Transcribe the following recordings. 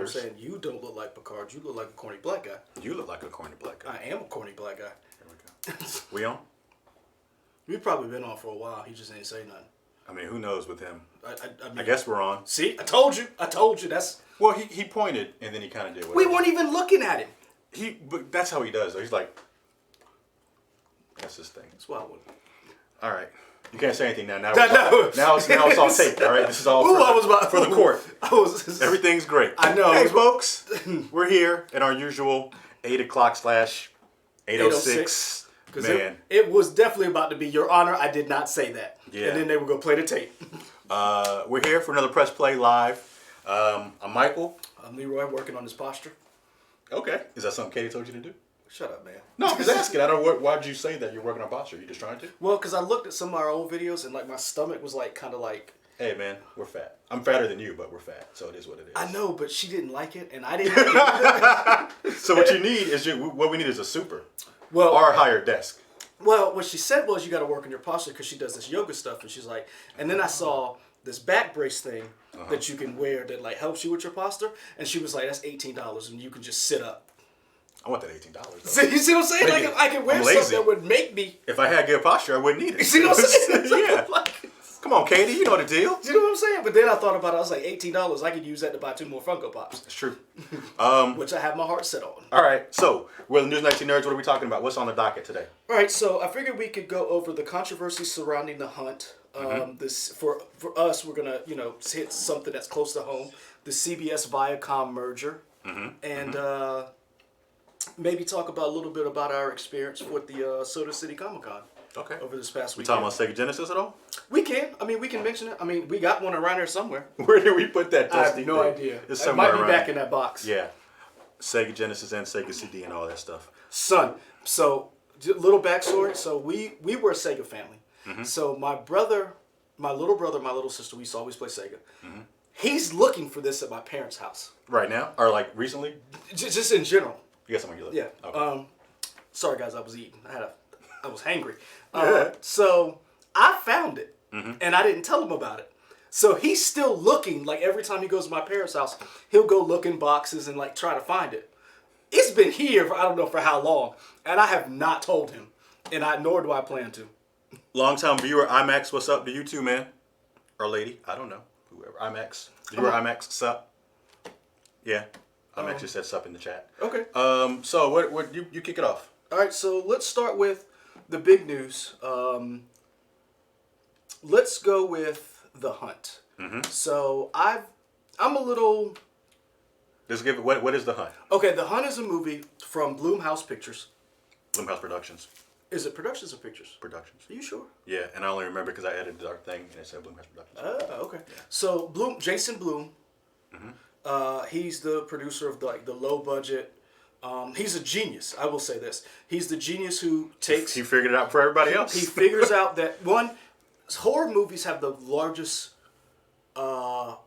I'm saying you don't look like Picard. You look like a corny black guy. You look like a corny black guy. I am a corny black guy. There we go. We on? We've probably been on for a while. He just ain't say nothing. I mean, who knows with him? I mean, I guess we're on. See, I told you. That's. Well, he pointed and then he kind of did. We weren't even looking at him. But that's how he does. Though. He's like, that's his thing. That's why I wouldn't. All right. You can't say anything now. Now it's all taped. All right. This is all for the court. Everything's great. I know. Hey, folks, we're here at our usual 8:00/8:06. Man, it was definitely about to be Your Honor. I did not say that. Yeah. And then they were gonna play the tape. We're here for another Press Play Live. I'm Michael. I'm Leroy, working on this posture. Okay. Is that something Katie told you to do? Shut up, man. No, I'm just asking. I don't know why'd you say that you're working on posture? You just trying to? Well, because I looked at some of our old videos and like my stomach was like kind of like. Hey man, we're fat. I'm fatter than you, but we're fat, so it is what it is. I know, but she didn't like it, and I didn't like it. So what you need is what we need is a super, well, or a higher desk. Well, what she said was you got to work on your posture because she does this yoga stuff, and she's like, and then I saw this back brace thing that you can wear that like helps you with your posture, and she was like, that's $18, and you can just sit up. I want that $18. See, you see what I'm saying? Like if I could wear something that would make me. If I had good posture, I wouldn't need it. You see what I'm saying? Yeah. Come on, Katie, you know the deal. You know what I'm saying? But then I thought about it. I was like, $18. I could use that to buy 2 more Funko Pops. It's true. Which I have my heart set on. All right. So we're the News 19 Nerds. What are we talking about? What's on the docket today? All right. So I figured we could go over the controversy surrounding the hunt. This for us, we're gonna hit something that's close to home. The CBS Viacom merger, and maybe talk about a little bit about our experience with the Soda City Comic Con. Okay. Over this past week. We talking about Sega Genesis at all? We can. I mean, we can mention it. I mean, we got one around here somewhere. Where did we put that? I have no idea. It's it might be back in that box. Yeah. Sega Genesis and Sega CD and all that stuff. Son, so little backstory. So we were a Sega family. So my little brother, my little sister, we used to always play Sega. He's looking for this at my parents' house. Right now? Or like recently? Just in general. You got something you look? Yeah. Okay. Sorry guys, I was eating. I was hangry. So I found it, and I didn't tell him about it. So he's still looking. Like every time he goes to my parents' house, he'll go look in boxes and like try to find it. It's been here for I don't know for how long, and I have not told him, and nor do I plan to. Long-time viewer IMAX, what's up to you too, man? Or lady, I don't know. Whoever IMAX, viewer IMAX, sup? Yeah, IMAX just said sup in the chat. Okay. So what you kick it off? All right. So let's start with the big news. Let's go with The Hunt. So I'm a little. Let's give it. What is The Hunt? Okay, The Hunt is a movie from Blumhouse Pictures. Blumhouse Productions. Is it Productions or Pictures? Productions. Are you sure? Yeah, and I only remember because I edited our thing and it said Blumhouse Productions. Oh, okay. Yeah. So Jason Blum. He's the producer of the low budget. He's a genius. I will say this. He's the genius who takes. He figured it out for everybody else. He figures out that horror movies have the largest. What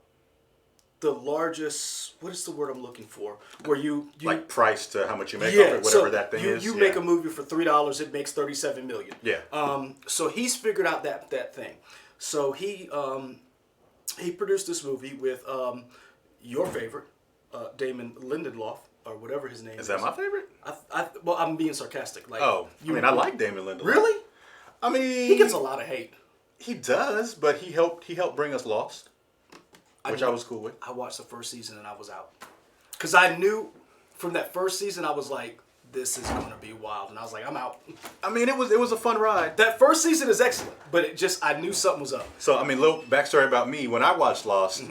is the word I'm looking for? Where you like price to how much you make off it, whatever that thing is. You make a movie for $3, it makes $37 million. Yeah. So he's figured out that thing. So he produced this movie with your favorite, Damon Lindelof, or whatever his name is. Is that my favorite? Well, I'm being sarcastic. Like, I like Damon Lindelof. Really? I mean, he gets a lot of hate. He does, but he helped bring us Lost, which I was cool with. I watched the first season and I was out. Because I knew from that first season, I was like, this is going to be wild. And I was like, I'm out. I mean, it was a fun ride. That first season is excellent, but I knew something was up. So, I mean, little backstory about me. When I watched Lost,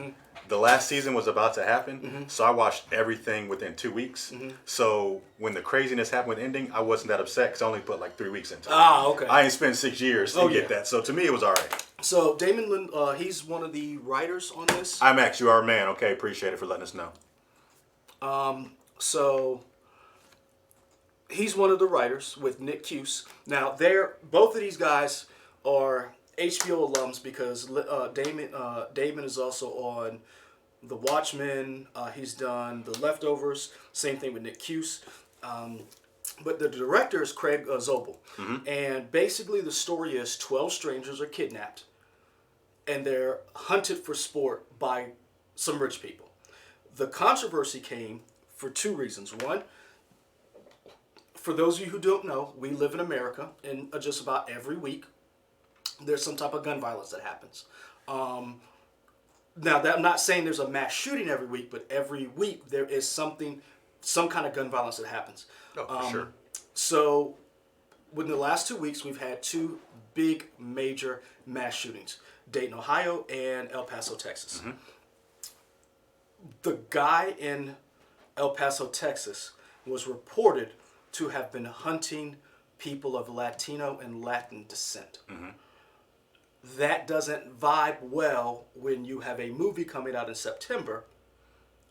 the last season was about to happen. So I watched everything within 2 weeks. So when the craziness happened with ending, I wasn't that upset because I only put like 3 weeks into it. Ah, okay. I ain't spent 6 years to get that. So to me, it was all right. So Damon he's one of the writers on this. IMAX, you are a man. Okay, appreciate it for letting us know. So he's one of the writers with Nick Cuse. Now, both of these guys are HBO alums because Damon is also on The Watchmen. He's done The Leftovers. Same thing with Nick Cuse. But the director is Craig Zobel. And basically the story is 12 strangers are kidnapped and they're hunted for sport by some rich people. The controversy came for two reasons. One, for those of you who don't know, we live in America, and just about every week there's some type of gun violence that happens. Now, I'm not saying there's a mass shooting every week, but every week there is some kind of gun violence that happens. Oh, for sure. So, within the last 2 weeks, we've had two big, major mass shootings: Dayton, Ohio, and El Paso, Texas. Mm-hmm. The guy in El Paso, Texas, was reported to have been hunting people of Latino and Latin descent. Mm-hmm. That doesn't vibe well when you have a movie coming out in September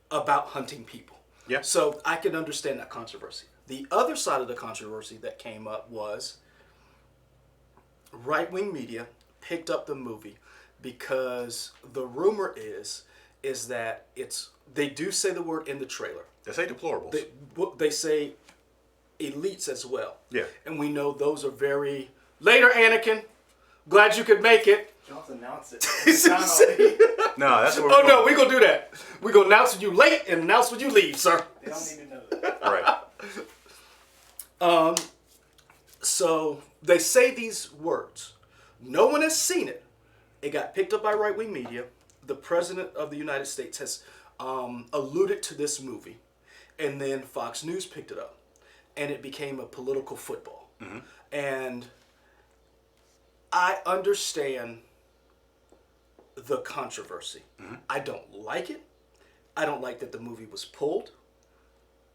about hunting people. Yeah. So I can understand that controversy. The other side of the controversy that came up was right-wing media picked up the movie because the rumor is that they do say the word in the trailer. They say deplorables. They say elites as well. Yeah. And we know those are very... Later, Anakin. Glad you could make it. Don't announce it. No, that's what Oh, no, we're going to do that. We're going to announce when you late and announce when you leave, sir. They don't need to know that. Right. So they say these words. No one has seen it. It got picked up by right-wing media. The President of the United States has alluded to this movie. And then Fox News picked it up. And it became a political football. Mm-hmm. And I understand the controversy. Mm-hmm. I don't like it. I don't like that the movie was pulled.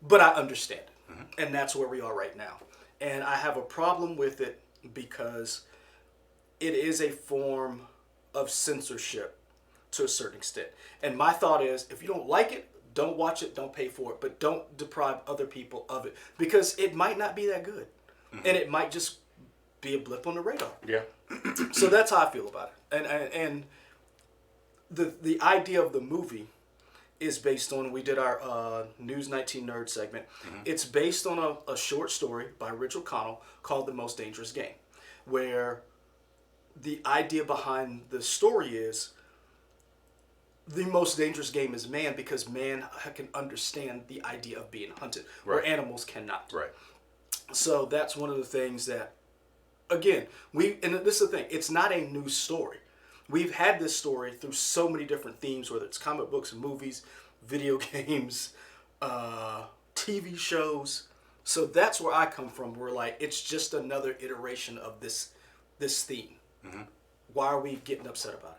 But I understand it. Mm-hmm. And that's where we are right now. And I have a problem with it because it is a form of censorship to a certain extent. And my thought is, if you don't like it, don't watch it, don't pay for it, but don't deprive other people of it because it might not be that good. Mm-hmm. And it might just be a blip on the radar. Yeah. So that's how I feel about it. And the idea of the movie is based on, we did our News 19 Nerd segment. Mm-hmm. It's based on a short story by Rich O'Connell called The Most Dangerous Game, where the idea behind the story is the most dangerous game is man because man can understand the idea of being hunted, where animals cannot. Right. So that's one of the things that, again, and this is the thing, it's not a new story. We've had this story through so many different themes, whether it's comic books, movies, video games, TV shows. So that's where I come from. We're like, it's just another iteration of this theme. Mm-hmm. Why are we getting upset about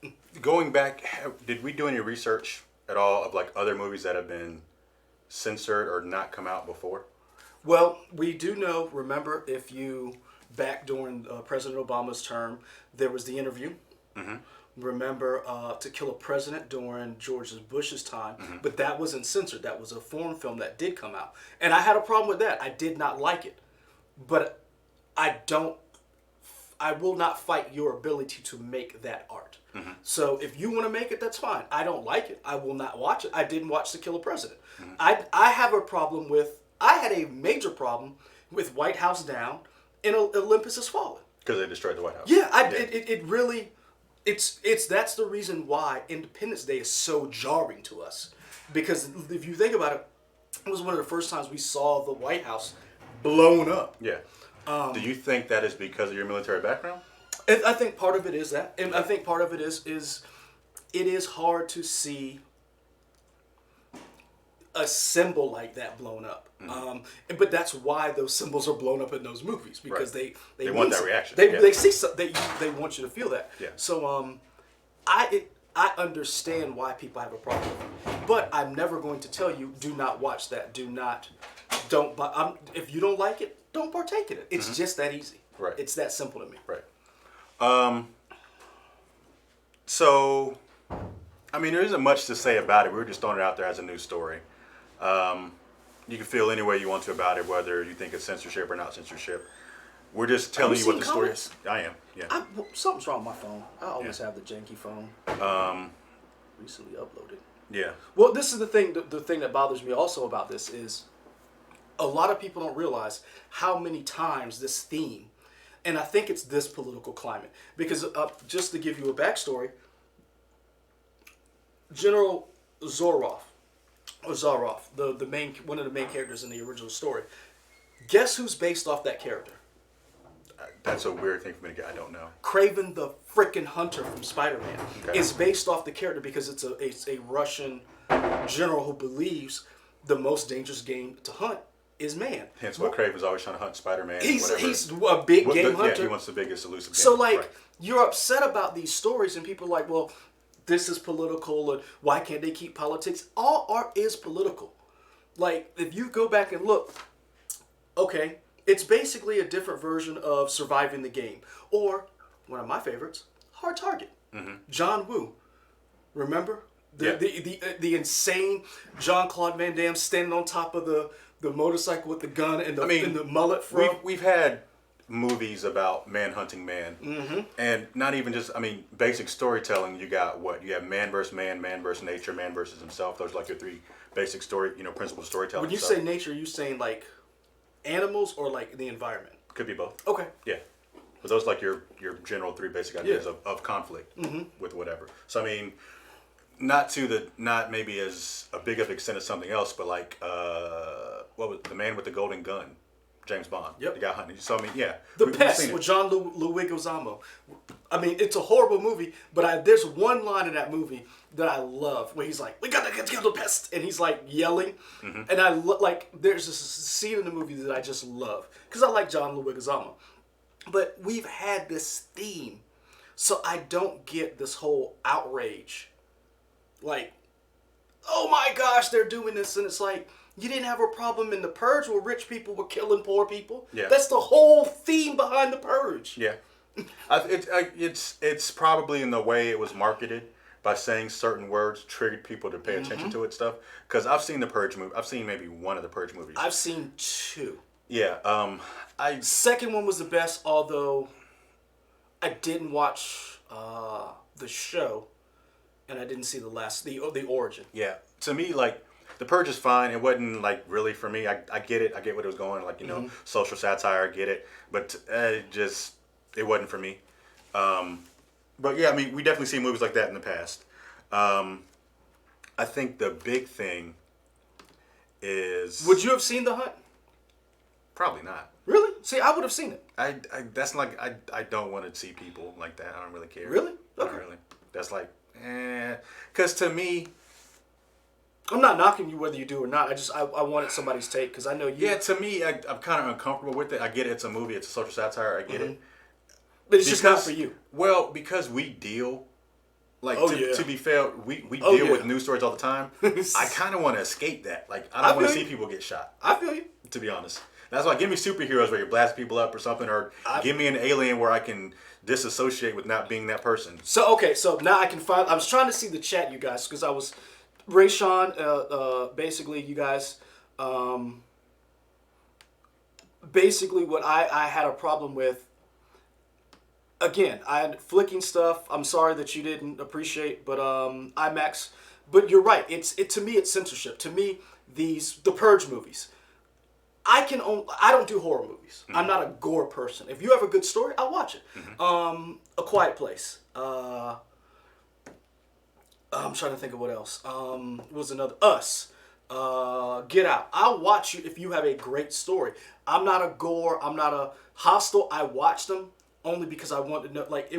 it? Going back, did we do any research at all of like other movies that have been censored or not come out before? Well, we do know, remember, if you, back during President Obama's term, there was The Interview. Mm-hmm. Remember To Kill a President during George Bush's time, mm-hmm. but that wasn't censored. That was a foreign film that did come out. And I had a problem with that. I did not like it. But I will not fight your ability to make that art. Mm-hmm. So if you want to make it, that's fine. I don't like it. I will not watch it. I didn't watch To Kill a President. Mm-hmm. I have a problem with, I had a major problem with White House Down and Olympus Has Fallen. Because they destroyed the White House. Yeah, it really, that's the reason why Independence Day is so jarring to us. Because if you think about it, it was one of the first times we saw the White House blown up. Yeah. Do you think that is because of your military background? I think part of it is that. And I think part of it is it is hard to see a symbol like that blown up. Mm-hmm. But that's why those symbols are blown up in those movies, because they want that reaction. They see they want you to feel that. Yeah. So I understand why people have a problem with it, but I'm never going to tell you do not watch that. Don't. If you don't like it, don't partake in it. It's just that easy. Right. It's that simple to me. Right. So, I mean, there isn't much to say about it. We were just throwing it out there as a news story. You can feel any way you want to about it, whether you think it's censorship or not censorship. We're just telling you what the story is. I am, yeah. Something's wrong with my phone. I always have the janky phone. Recently uploaded. Yeah. Well, this is the thing. The thing that bothers me also about this is a lot of people don't realize how many times this theme, and I think it's this political climate, because just to give you a backstory, General Zorov, Zaroff, the main one of the main characters in the original story. Guess who's based off that character? That's a weird thing for me to get. I don't know. Kraven the frickin' Hunter from Spider-Man is based off the character because it's a Russian general who believes the most dangerous game to hunt is man. Hence why Kraven's always trying to hunt Spider-Man. He's a big game hunter. Yeah, he wants the biggest elusive game. So like right. you're upset about these stories and people are like, well, this is political and why can't they keep politics? All art is political. Like if you go back and look, okay, it's basically a different version of surviving the game. Or, one of my favorites, Hard Target. Mm-hmm. John Woo. Remember? The insane Jean-Claude Van Damme standing on top of the motorcycle with the gun and the mullet from. We've had movies about man hunting man. Mm-hmm. And not even just, basic storytelling. You got what? You have man versus nature, man versus himself. Those are like your three basic principles of storytelling. When you say nature, you saying like animals or like the environment? Could be both. Okay. Yeah. But those like your general three basic ideas of conflict with whatever. So not maybe as a big of extent as something else, but like what was the man with the golden gun? James Bond. Yep. The guy hunting. So The Pest with John Leguizamo. It's a horrible movie, but there's one line in that movie that I love where he's like, "We gotta get kill the pest," and he's like yelling, and there's this scene in the movie that I just love because I like John Leguizamo, but we've had this theme, so I don't get this whole outrage, like, oh my gosh, they're doing this, and it's like. You didn't have a problem in The Purge where rich people were killing poor people. Yeah. That's the whole theme behind The Purge. Yeah. It's probably in the way it was marketed by saying certain words triggered people to pay attention to it stuff. Because I've seen The Purge movie. I've seen maybe one of The Purge movies. I've seen two. Yeah. Second one was the best, although I didn't watch the show and I didn't see the origin. Yeah. To me, like, The Purge is fine. It wasn't like really for me. I get it. I get what it was going. Like social satire. I get it. But it wasn't for me. But yeah, we definitely see movies like that in the past. I think the big thing is. Would you have seen The Hunt? Probably not. Really? See, I would have seen it. That's like I don't want to see people like that. I don't really care. Really? Not really. That's like because to me. I'm not knocking you whether you do or not. I wanted somebody's take because I know you. Yeah, to me, I'm kind of uncomfortable with it. I get it. It's a movie. It's a social satire. I get it. But it's just not for you. Well, because we deal, to be fair, we deal with news stories all the time. I kind of want to escape that. Like, I don't want to see people get shot. I feel you. To be honest. That's why give me superheroes where you blast people up or something, or give me an alien where I can disassociate with not being that person. So, okay, so now I can find. I was trying to see the chat, you guys, because I was. Rayshawn, basically, you guys, basically what I had a problem with, again, I had flicking stuff, I'm sorry that you didn't appreciate, but IMAX, but you're right, to me, it's censorship. To me, the Purge movies, I don't do horror movies. I'm not a gore person. If you have a good story, I'll watch it. A Quiet Place, I'm trying to think of what else. Was another Us, Get Out. I'll watch you if you have a great story. I'm not a gore. I'm not a hostile. I watched them only because I wanted to know. Like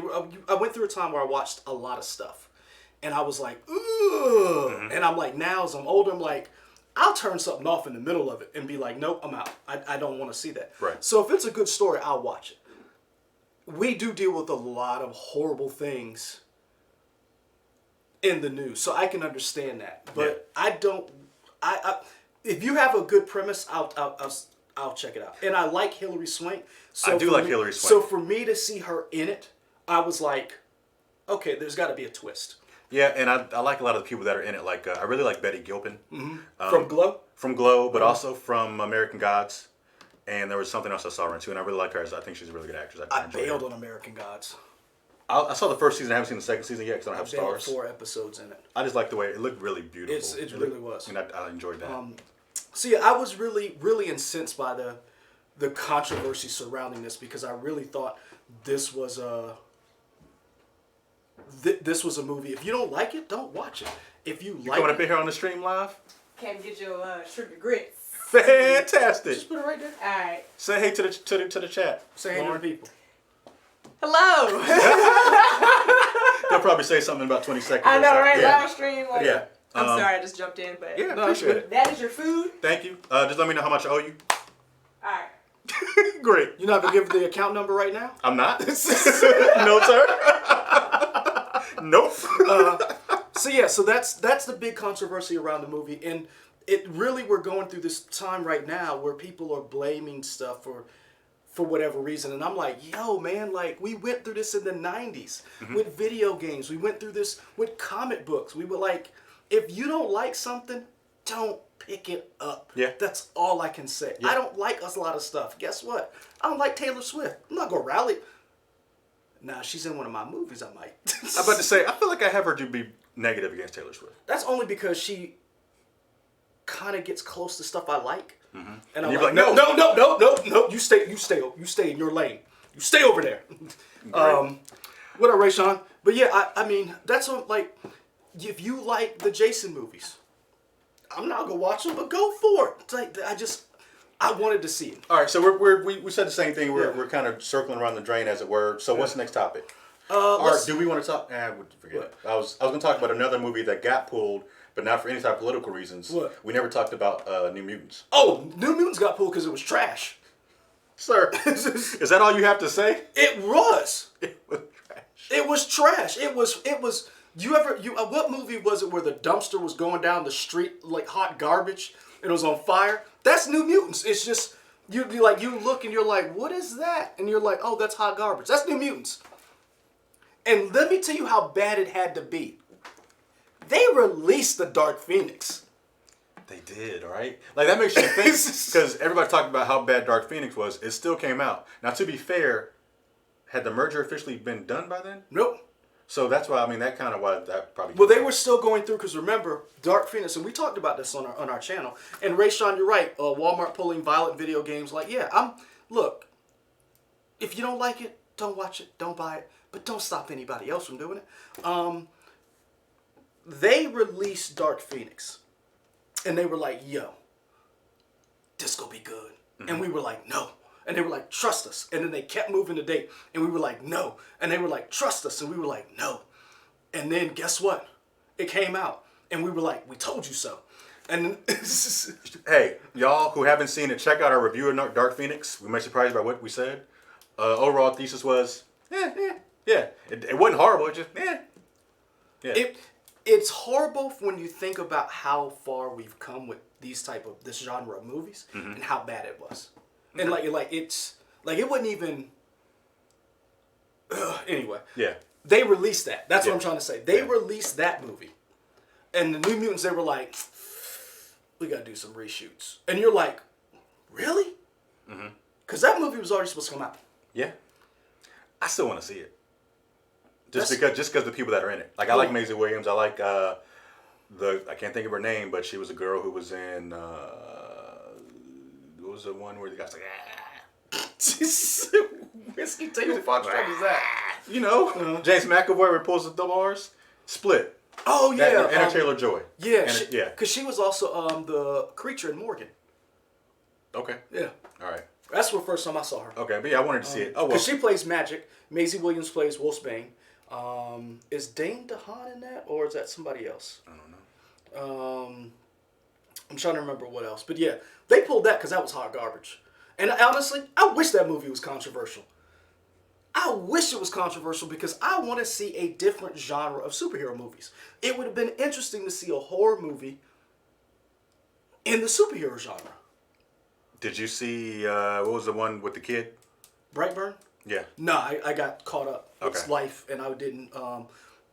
I went through a time where I watched a lot of stuff, and I was like, ugh. And I'm like, now as I'm older, I'm like, I'll turn something off in the middle of it and be like, nope, I'm out. I don't want to see that. Right. So if it's a good story, I'll watch it. We do deal with a lot of horrible things in the news, so I can understand that. But I don't. If you have a good premise, I'll check it out. And I like Hilary Swank. So I do like Hilary Swank. So for me to see her in it, I was like, okay, there's got to be a twist. Yeah, and I like a lot of the people that are in it. Like I really like Betty Gilpin From Glow. From Glow, but also from American Gods. And there was something else I saw her in too, and I really like her. I think she's a really good actress. I bailed on American Gods. I saw the first season. I haven't seen the second season yet because I don't have stars. 4 episodes in it. I just like the way it looked. Really beautiful. It really was. And I enjoyed that. So yeah, I was really, really incensed by the controversy surrounding this because I really thought this was a movie. If you don't like it, don't watch it. If you like coming it, up in here on the stream live? Came get your sugar grits. Fantastic. Just put it right there. All right. Say hey to the chat. Say hey to the people. Hello. They'll probably say something in about 20 seconds. I or know, so. right? Yeah. Live stream. Like, Yeah. I'm sorry, I just jumped in, but Yeah, No, appreciate it. that is your food. Thank you. Just let me know how much I owe you. All right. Great. You're not gonna give the account number right now? I'm not. No, sir. Nope. So that's the big controversy around the movie, and it really, we're going through this time right now where people are blaming stuff for whatever reason, and I'm like, yo, man, like, we went through this in the 90s with video games. We went through this with comic books. We were like, if you don't like something, don't pick it up. Yeah. That's all I can say. Yeah. I don't like a lot of stuff. Guess what? I don't like Taylor Swift. I'm not gonna rally. Nah, she's in one of my movies. I might. I'm about to say, I feel like I have heard you be negative against Taylor Swift. That's only because she kind of gets close to stuff I like. And I'm you're like, like, no, you stay in your lane. You stay over there. What up, Rayshawn? But yeah, I mean, that's what, like, if you like the Jason movies, I'm not gonna watch them, but go for it. It's like, I wanted to see it. All right, so we said the same thing. We're kind of circling around the drain, as it were. So what's the next topic? Or do we want to talk? I would forget. What? I was going to talk about another movie that got pulled, but not for any type of political reasons. What? We never talked about New Mutants. Oh, New Mutants got pulled because it was trash. Sir, is that all you have to say? It was. It was trash. It was trash. It was. What movie was it where the dumpster was going down the street like hot garbage and it was on fire? That's New Mutants. It's just you look and you're like, what is that? And you're like, oh, that's hot garbage. That's New Mutants. And let me tell you how bad it had to be. They released the Dark Phoenix. They did, right? Like, that makes you think, because everybody talked about how bad Dark Phoenix was. It still came out. Now, to be fair, had the merger officially been done by then? Nope. So that's why, I mean, that kind of why that probably... Well, they were still going through, because remember, Dark Phoenix, and we talked about this on our channel, and Rayshawn, you're right, Walmart pulling violent video games, like, yeah, look, if you don't like it, don't watch it, don't buy it, but don't stop anybody else from doing it. They released Dark Phoenix, and they were like, yo, this gonna be good. And we were like, no. And they were like, trust us. And then they kept moving the date. And we were like, no. And they were like, trust us. And we were like, no. And then guess what? It came out. And we were like, we told you so. And then Hey, y'all who haven't seen it, check out our review of Dark Phoenix. We might be surprised by what we said. Overall thesis was, yeah. It wasn't horrible. It just, yeah. It's horrible when you think about how far we've come with this genre of movies and how bad it was. And it wasn't even. Anyway. Yeah. They released that. That's what Yeah. I'm trying to say. They Yeah. released that movie, and the New Mutants. They were like, we gotta do some reshoots, and you're like, really? Because that movie was already supposed to come out. Yeah. I still want to see it. Just because the people that are in it. Like, I like Maisie Williams. I like I can't think of her name, but she was a girl who was in what was the one where the guy's like, Whiskey Taylor Fox is that? you know, James McAvoy repulls the double R's. Split. Oh yeah, Anna Taylor-Joy. Yeah, Yeah. Because she was also the creature in Morgan. Okay. Yeah, All right. that's the first time I saw her. Okay, but yeah, I wanted to see it. Oh well. Because she plays Magic. Maisie Williams plays Wolfsbane. Is Dane DeHaan in that, or is that somebody else? I don't know. I'm trying to remember what else. But yeah, they pulled that because that was hot garbage. And honestly, I wish that movie was controversial. I wish it was controversial because I want to see a different genre of superhero movies. It would have been interesting to see a horror movie in the superhero genre. Did you see what was the one with the kid? Brightburn? Yeah. No, I got caught up. It's Okay. life, and I didn't.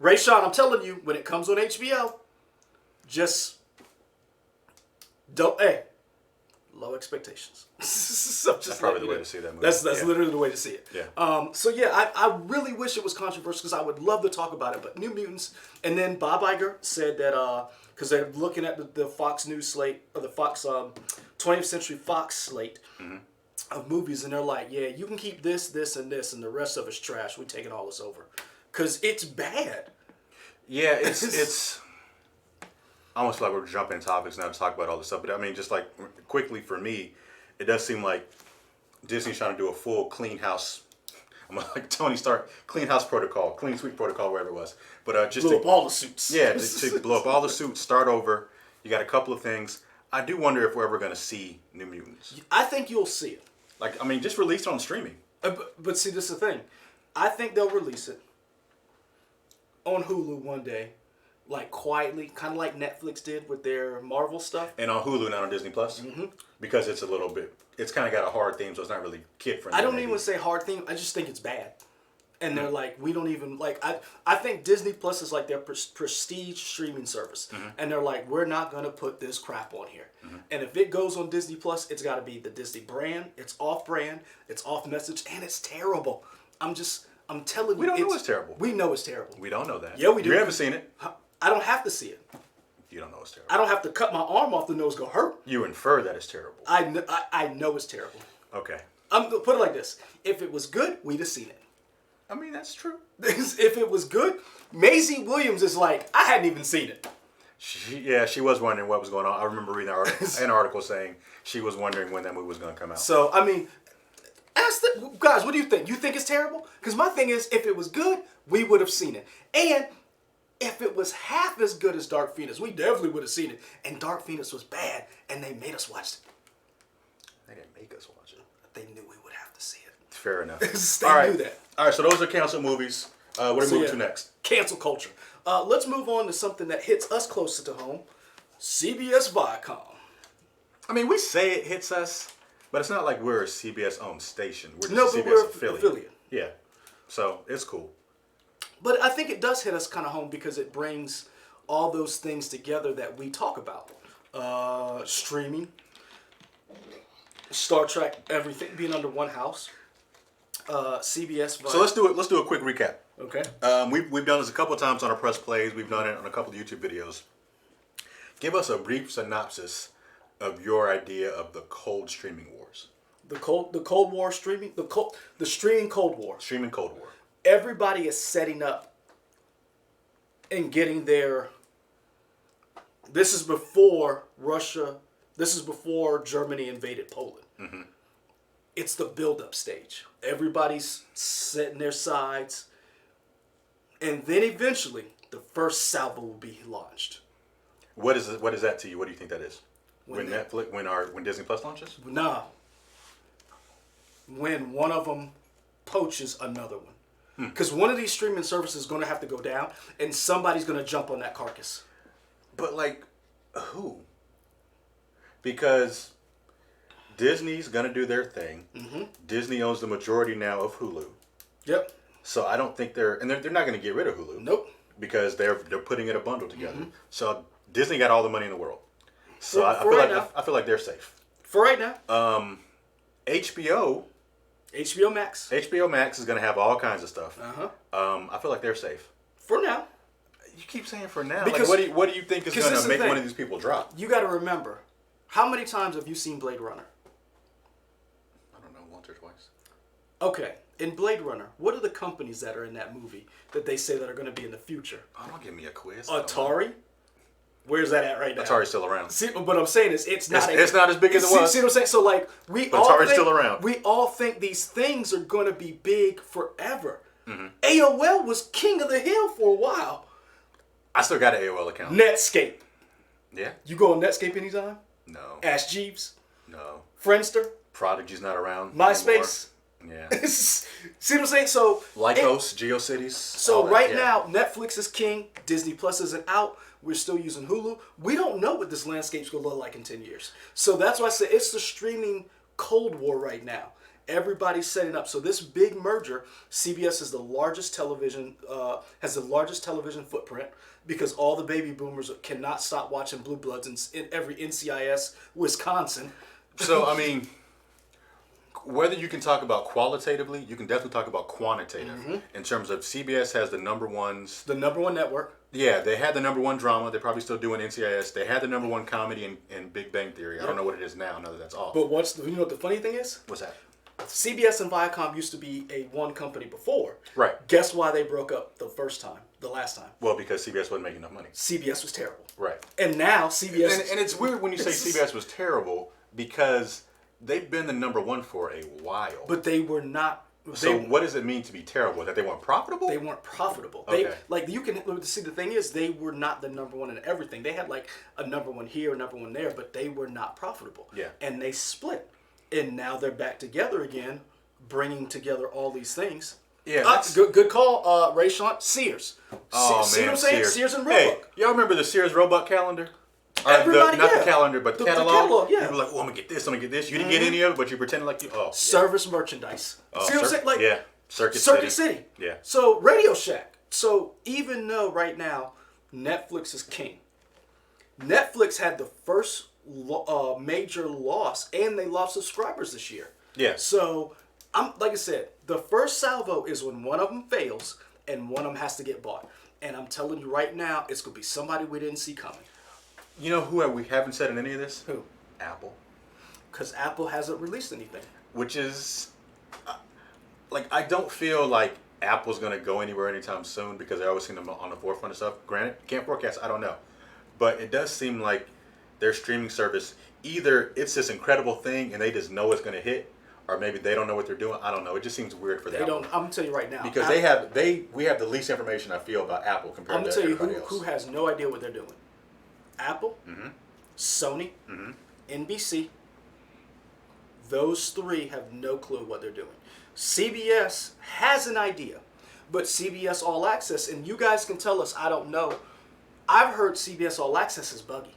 Rayshawn, I'm telling you, when it comes on HBO, just don't. Hey, low expectations. So just That's probably let the you way know. to see that movie. That's Yeah. literally the way to see it. Yeah. So yeah, I really wish it was controversial because I would love to talk about it. But New Mutants, and then Bob Iger said that because they're looking at the Fox News slate or the Fox 20th Century Fox slate of movies, and they're like, yeah, you can keep this, and this, and the rest of it's trash. We're taking all this over because it's bad. Yeah, it's I almost feel like we're jumping topics now to talk about all this stuff. But I mean, just like quickly for me, it does seem like Disney's trying to do a full clean house. I'm like Tony Stark, clean house protocol, clean sweep protocol, wherever it was. But just Blow up all the suits. yeah, to blow up all the suits, start over. You got a couple of things. I do wonder if we're ever going to see New Mutants. I think you'll see it. Like, I mean, just release it on streaming. But see, this is the thing. I think they'll release it on Hulu one day, like quietly, kind of like Netflix did with their Marvel stuff. And on Hulu, not on Disney Plus, because it's a little bit. It's kind of got a hard theme, so it's not really kid friendly. I don't even say hard theme. I just think it's bad. And they're like, we don't even like. I think Disney Plus is like their prestige streaming service, and they're like, we're not gonna put this crap on here. And if it goes on Disney Plus, it's got to be the Disney brand. It's off brand. It's off message, and it's terrible. I'm telling you, We don't know it's terrible. We know it's terrible. We don't know that. Yeah, we do. You haven't seen it. I don't have to see it. You don't know it's terrible. I don't have to cut my arm off. The nose go hurt. You infer that it's terrible. I know it's terrible. Okay. I'm gonna put it like this: if it was good, we'd have seen it. I mean, that's true. If it was good, Maisie Williams is like, I hadn't even seen it. She was wondering what was going on. I remember reading an article saying she was wondering when that movie was going to come out. So, I mean, guys, what do you think? You think it's terrible? Because my thing is, if it was good, we would have seen it. And if it was half as good as Dark Phoenix, we definitely would have seen it. And Dark Phoenix was bad, and they made us watch it. They didn't make us watch it. They knew we would have to see it. Fair enough. They knew that. All right, so those are canceled movies. What are we moving to next? Cancel culture. Let's move on to something that hits us closer to home. CBS Viacom. I mean, we say it hits us, but it's not like we're a CBS-owned station. We're just No, a but CBS we're affiliate. Yeah, so it's cool. But I think it does hit us kind of home because it brings all those things together that we talk about. Streaming, Star Trek, everything being under one house. CBS. So let's do a quick recap. Okay. We've done this a couple of times on our press plays. We've done it on a couple of YouTube videos. Give us a brief synopsis of your idea of the cold streaming wars. The Cold War streaming, the streaming Cold War. Streaming Cold War. Everybody is setting up and getting their. This is before Russia. This is before Germany invaded Poland. Mm-hmm. It's the build-up stage. Everybody's setting their sides, and then eventually the first salvo will be launched. What is that to you? What do you think that is? When When Disney Plus launches? Nah. When one of them poaches another one. Because one of these streaming services is going to have to go down, and somebody's going to jump on that carcass. But like, who? Because Disney's going to do their thing. Mm-hmm. Disney owns the majority now of Hulu. Yep. So I don't think they're not going to get rid of Hulu. Nope. Because they're putting in a bundle together. Mm-hmm. So Disney got all the money in the world. So I feel like they're safe. For right now. HBO Max. HBO Max is going to have all kinds of stuff. Uh-huh. I feel like they're safe. For now. You keep saying for now. Because, like, what do you think is going to make one of these people drop? You got to remember, how many times have you seen Blade Runner? I don't know, once or twice. Okay, in Blade Runner, what are the companies that are in that movie that they say that are going to be in the future? Oh, don't give me a quiz. Atari? Where's that at right now? Atari's still around. See, what I'm saying is it's not as big as it was. See what I'm saying? So like Atari's still around. We all think these things are going to be big forever. Mm-hmm. AOL was king of the hill for a while. I still got an AOL account. Netscape. Yeah. You go on Netscape anytime? No. Ask Jeeves. No. Friendster. Prodigy's not around. MySpace. Anymore. Yeah. See what I'm saying? So Lycos, GeoCities. So right now, Netflix is king. Disney Plus isn't out. We're still using Hulu. We don't know what this landscape's going to look like in 10 years. So that's why I say it's the streaming Cold War right now. Everybody's setting up. So this big merger, CBS is the largest television, has the largest television footprint because all the baby boomers cannot stop watching Blue Bloods in every NCIS, Wisconsin. So, I mean, whether you can talk about qualitatively, you can definitely talk about quantitative. Mm-hmm. In terms of CBS has the number ones. The number one network. Yeah, they had the number one drama. They're probably still doing NCIS. They had the number one comedy in Big Bang Theory. I don't know what it is now that that's off. But you know what the funny thing is? What's that? CBS and Viacom used to be a one company before. Right. Guess why they broke up the last time? Well, because CBS wasn't making enough money. CBS was terrible. Right. And now CBS... And it's weird when you say CBS was terrible because they've been the number one for a while. But they were not... So what does it mean to be terrible? That they weren't profitable? They weren't profitable. Okay. You can see, the thing is, they were not the number one in everything. They had like a number one here, a number one there, but they were not profitable. Yeah. And they split. And now they're back together again, bringing together all these things. Yeah. Good call, Ray Sean. Sears. Oh, See man, what I'm saying? Sears and Hey, Roebuck. y'all remember the Sears Roebuck calendar? Everybody, not yeah. the calendar, but the The catalog. catalog, yeah. You were like, oh, I'm going to get this, I'm going to get this. You didn't get any of it, but you pretended like you... Oh, yeah. Service merchandise. See what I'm saying? Like, yeah. Circuit City. Yeah. So Radio Shack. So even though right now Netflix is king, Netflix had the first major loss, and they lost subscribers this year. Yeah. So like I said, the first salvo is when one of them fails and one of them has to get bought. And I'm telling you right now, it's gonna be somebody we didn't see coming. You know who we haven't said in any of this? Who? Apple. Because Apple hasn't released anything. Which is... like, I don't feel like Apple's going to go anywhere anytime soon because I always see them on the forefront of stuff. Granted, can't forecast, I don't know. But it does seem like their streaming service, either it's this incredible thing and they just know it's going to hit, or maybe they don't know what they're doing. I don't know. It just seems weird for them. They don't. I'm gonna tell you right now. Because we have the least information I feel about Apple compared to everybody else. Who has no idea what they're doing. Apple, Mm-hmm. Sony, NBC. Those three have no clue what they're doing. CBS has an idea, but CBS All Access, and you guys can tell us, I don't know. I've heard CBS All Access is buggy.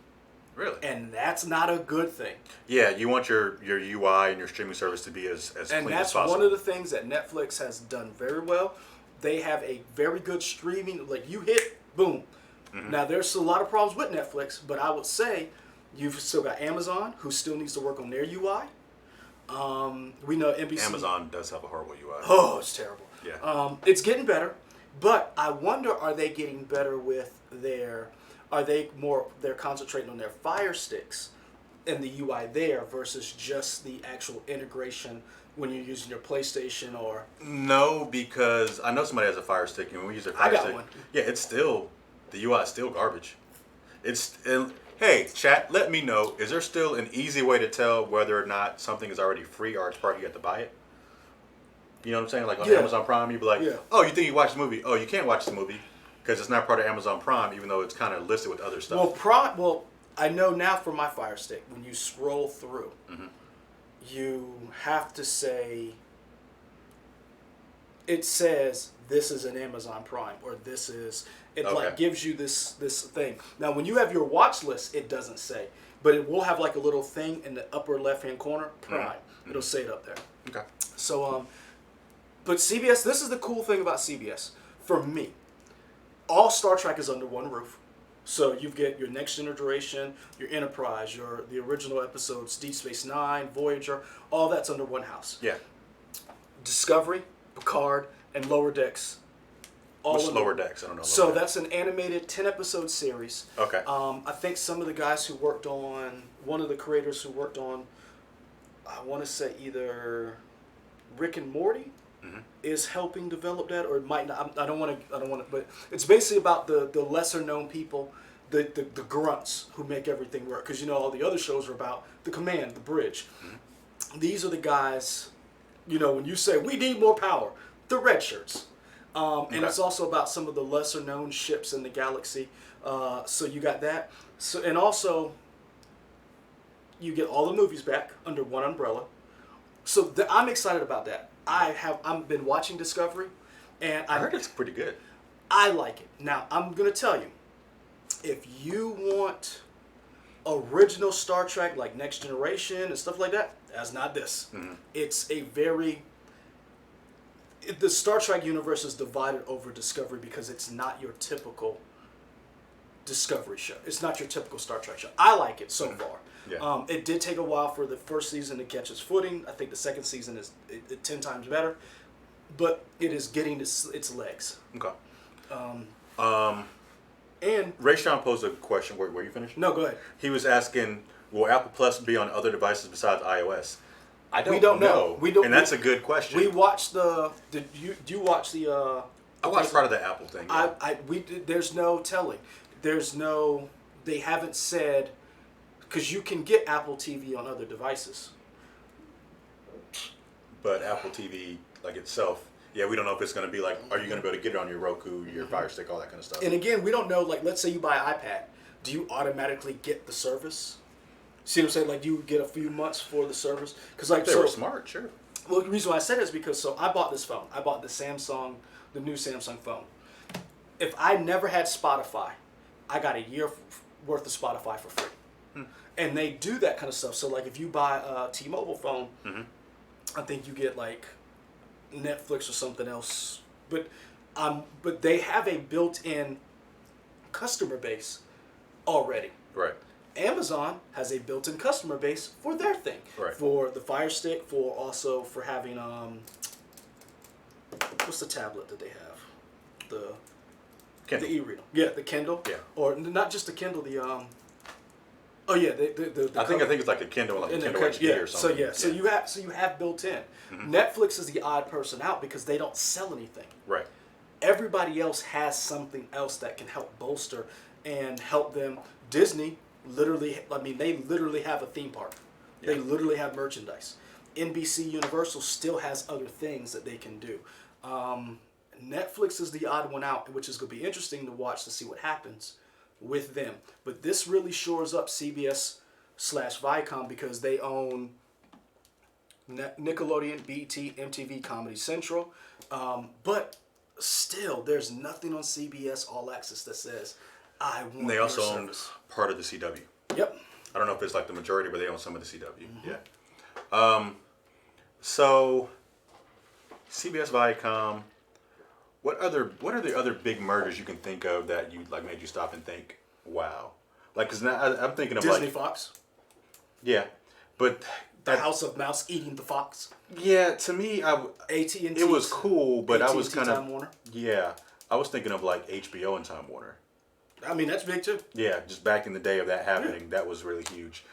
Really? And that's not a good thing. Yeah, you want your UI and your streaming service to be as clean as possible. And that's one of the things that Netflix has done very well. They have a very good streaming, like you hit, boom. Mm-hmm. Now there's a lot of problems with Netflix, but I would say you've still got Amazon, who still needs to work on their UI. We know NBC. Amazon does have a horrible UI. Oh, it's terrible. Yeah. It's getting better, but I wonder, are they getting better with they're concentrating on their Fire Sticks and the UI there versus just the actual integration when you're using your PlayStation or... No, because I know somebody has a Fire Stick, and when we use their Fire Stick, one. yeah, it's still, the UI is still garbage. Hey, chat, let me know, is there still an easy way to tell whether or not something is already free or it's part you have to buy it? You know what I'm saying? Like on Amazon Prime, you'd be like, oh, you think you watch the movie? Oh, you can't watch the movie because it's not part of Amazon Prime, even though it's kind of listed with other stuff. Well, I know now for my Fire Stick, when you scroll through, you have to say, it says this is an Amazon Prime, or this is, like gives you this thing. Now when you have your watch list, it doesn't say, but it will have like a little thing in the upper left hand corner, Prime. It'll say it up there. Okay. So but CBS, this is the cool thing about CBS for me. All Star Trek is under one roof. So you get your Next Generation, your Enterprise, the original episodes, Deep Space Nine, Voyager, all that's under one house. Yeah. Discovery, Picard, and Lower Decks. What's Lower Decks? I don't know. So that's an animated 10-episode series. Okay. I think some of the guys who worked on, one of the creators who worked on, I want to say either Rick and Morty, is helping develop that, or it might not. I don't want to. But it's basically about the lesser known people, the grunts who make everything work. Because all the other shows are about the command, the bridge. These are the guys. When you say we need more power, the red shirts. And it's also about some of the lesser known ships in the galaxy. So you got that. So and also you get all the movies back under one umbrella. So I'm excited about that. I've been watching Discovery, and I heard it's pretty good. I like it. Now I'm gonna tell you, if you want original Star Trek like Next Generation and stuff like that, that's not this. It's the Star Trek universe is divided over Discovery because it's not your typical Discovery show. It's not your typical Star Trek show. I like it so far. Yeah. It did take a while for the first season to catch its footing. I think the second season is 10 times better, but it is getting its legs. Okay. And Ray Sean posed a question. Were you finished? no, go ahead. He was asking, will Apple Plus be on other devices besides iOS? I don't We don't know. We don't. And that's a good question. We watched the. Did you watch the? I watched part of the Apple thing. Yeah. There's no telling. There's no. They haven't said, because you can get Apple TV on other devices. But Apple TV, like itself, yeah, we don't know if it's going to be like, are you going to be able to get it on your Roku, your Fire Stick, all that kind of stuff. And again, we don't know. Like, let's say you buy an iPad, do you automatically get the service? See what I'm saying? Like, you get a few months for the service? Because like, If they were smart, sure. Well, the reason why I said it is because I bought this phone. I bought the new Samsung phone. If I never had Spotify, I got a year worth of Spotify for free. And they do that kind of stuff. So like, if you buy a T-Mobile phone, I think you get like Netflix or something else. But they have a built-in customer base already. Right. Amazon has a built-in customer base for their thing. Right. For the Fire Stick, for having what's the tablet that they have? The Kindle. The e-reader. Yeah, the Kindle. Yeah. Or not just the Kindle, the oh yeah, the I think it's like a Kindle, like a Kindle HD or something. So you have built in. Netflix is the odd person out because they don't sell anything. Right. Everybody else has something else that can help bolster and help them. Disney they literally have a theme park. Yeah. They literally have merchandise. NBC Universal still has other things that they can do. Netflix is the odd one out, which is going to be interesting to watch to see what happens with them. But this really shores up CBS/Viacom because they own Nickelodeon, BET, MTV, Comedy Central. But still, there's nothing on CBS All Access that says, I want And they your also own service. part of the CW. Yep. I don't know if it's like the majority, but they own some of the CW. Yeah. So CBS Viacom. What are the other big mergers you can think of that you like made you stop and think, wow? Like, because now I'm thinking of Disney like Fox. Yeah, but The House of Mouse eating the fox. Yeah, to me, AT&T. it was cool, but I was AT&T kind Time of Warner. Yeah, I was thinking of like HBO and Time Warner. I mean, that's big too. Yeah, just back in the day of that happening, that was really huge.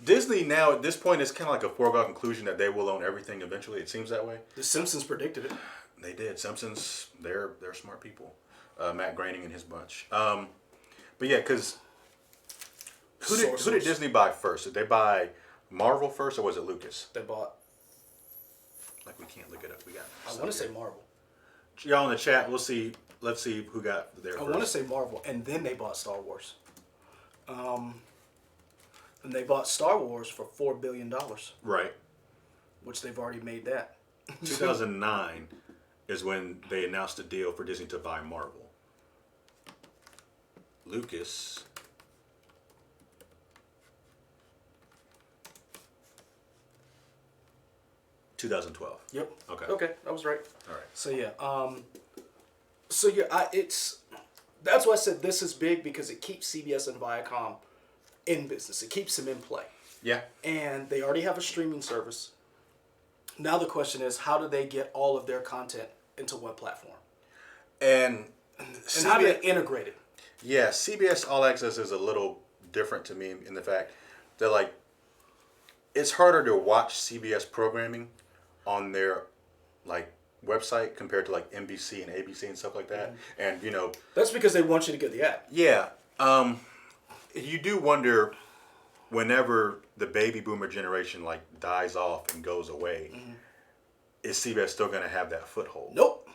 Disney now at this point is kind of like a foregone conclusion that they will own everything eventually. It seems that way. The Simpsons predicted it. They did. Simpsons, they're smart people. Matt Groening and his bunch. But yeah, because who did Disney buy first? Did they buy Marvel first, or was it Lucas? They bought. Like, we can't look it up. We got. I want to say Marvel. Y'all in the chat, we'll see. Let's see who got there first. I want to say Marvel, and then they bought Star Wars. And they bought Star Wars for $4 billion, Right. which they've already made that. 2009 is when they announced a deal for Disney to buy Marvel. Lucas. $2012. Yep. Okay. Okay, I was right. All right. So yeah, that's why I said this is big because it keeps CBS and Viacom in business. It keeps them in play. Yeah. And they already have a streaming service. Now the question is, how do they get all of their content into one platform? And how do they integrate it? Yeah, CBS All Access is a little different to me in the fact that, like, it's harder to watch CBS programming on their, like, website compared to, like, NBC and ABC and stuff like that. And, you know... That's because they want you to get the app. Yeah. You do wonder, whenever the baby boomer generation, like, dies off and goes away, is CBS still going to have that foothold? Nope.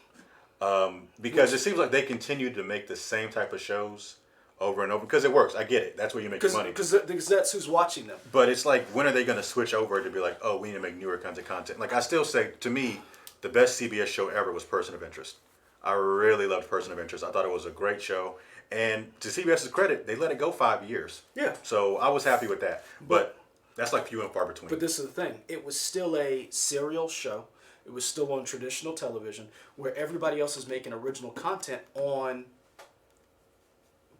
Because it seems like they continue to make the same type of shows over and over. Because it works. I get it. That's where you make your money. Because that's who's watching them. But it's like, when are they going to switch over to be like, oh, we need to make newer kinds of content? Like, I still say, to me, the best CBS show ever was Person of Interest. I really loved Person of Interest. I thought it was a great show. And to CBS's credit, they let it go 5 years. Yeah. So I was happy with that. But that's like few and far between. But this is the thing. It was still a serial show. It was still on traditional television where everybody else is making original content on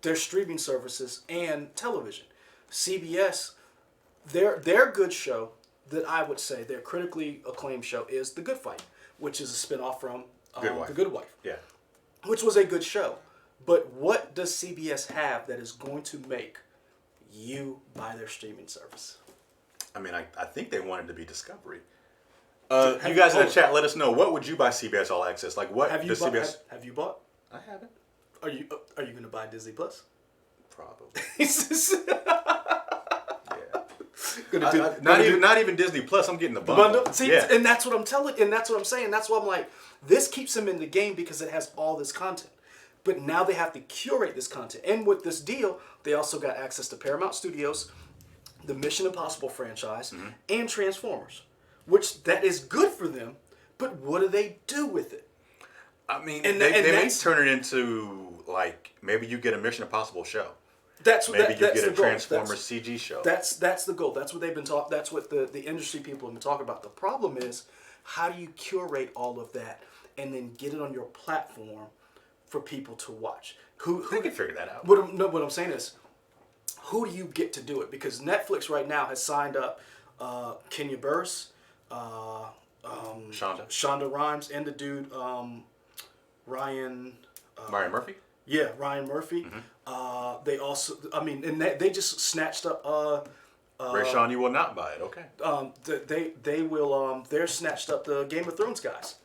their streaming services and television. CBS, their good show that I would say, their critically acclaimed show is The Good Fight, which is a spinoff from The Good Wife. Yeah. Which was a good show. But what does CBS have that is going to make you buy their streaming service? I mean, I think they wanted to be Discovery. Have You guys in you- the chat, let us know, what would you buy CBS All Access? Like, what Have you does bought? CBS? Have you bought? I haven't. Are you going to buy Disney Plus? Probably. Gonna do, Not even Disney Plus. I'm getting the the bundle. bundle. See, yeah. and that's what I'm telling, and that's what I'm saying. That's why I'm like, this keeps them in the game because it has all this content. But now they have to curate this content, and with this deal, they also got access to Paramount Studios, the Mission Impossible franchise, and Transformers, which that is good for them. But what do they do with it? I mean, And they may that's- turn it into, like, maybe you get a Mission Impossible show. That's Maybe that, you that's get a the goal. Transformers CG show. That's the goal. That's what they've been talking. That's what the industry people have been talking about. The problem is, how do you curate all of that and then get it on your platform for people to watch? Who They can figure that out. What I'm saying is, who do you get to do it? Because Netflix right now has signed up Kenya Burris, Shonda Rhimes, and the dude Ryan. Ryan Murphy? Yeah, Ryan Murphy. They also, I mean, and they just snatched up. Rayshawn, you will not buy it. Okay. They will. They're snatched up the Game of Thrones guys.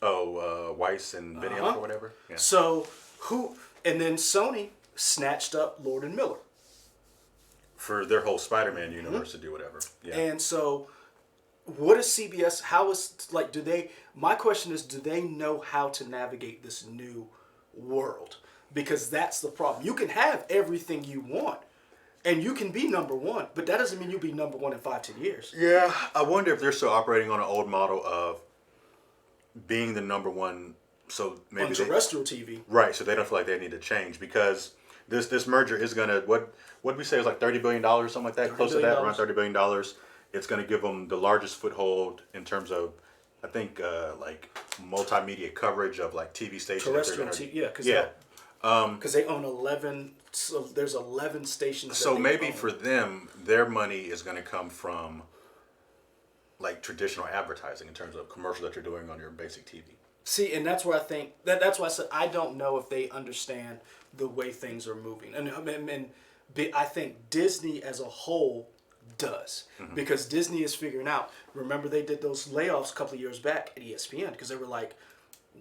Oh, Weiss and Benioff or whatever. Yeah. So who? And then Sony snatched up Lord and Miller. For their whole Spider-Man universe to do whatever. Yeah. And so, what is CBS? How is like? Do they? My question is, do they know how to navigate this new world? Because that's the problem. You can have everything you want, and you can be number one, but that doesn't mean you'll be number one in 5-10 years. Yeah, I wonder if they're still operating on an old model of being the number one. So maybe On terrestrial TV. right. So they don't feel like they need to change because this merger is gonna what did we say it was like $30 billion something like that, $30 close to billion. that, around $30 billion. It's gonna give them the largest foothold in terms of, I think, like multimedia coverage of like TV stations. Terrestrial TV, yeah, because they own 11. So there's 11 stations. So that they maybe own. for them, their money is going to come from like traditional advertising in terms of commercial that you're doing on your basic TV. See, and that's where I think that's why I said I don't know if they understand the way things are moving, and I think Disney as a whole does because Disney is figuring out. Remember, they did those layoffs a couple of years back at ESPN because they were like,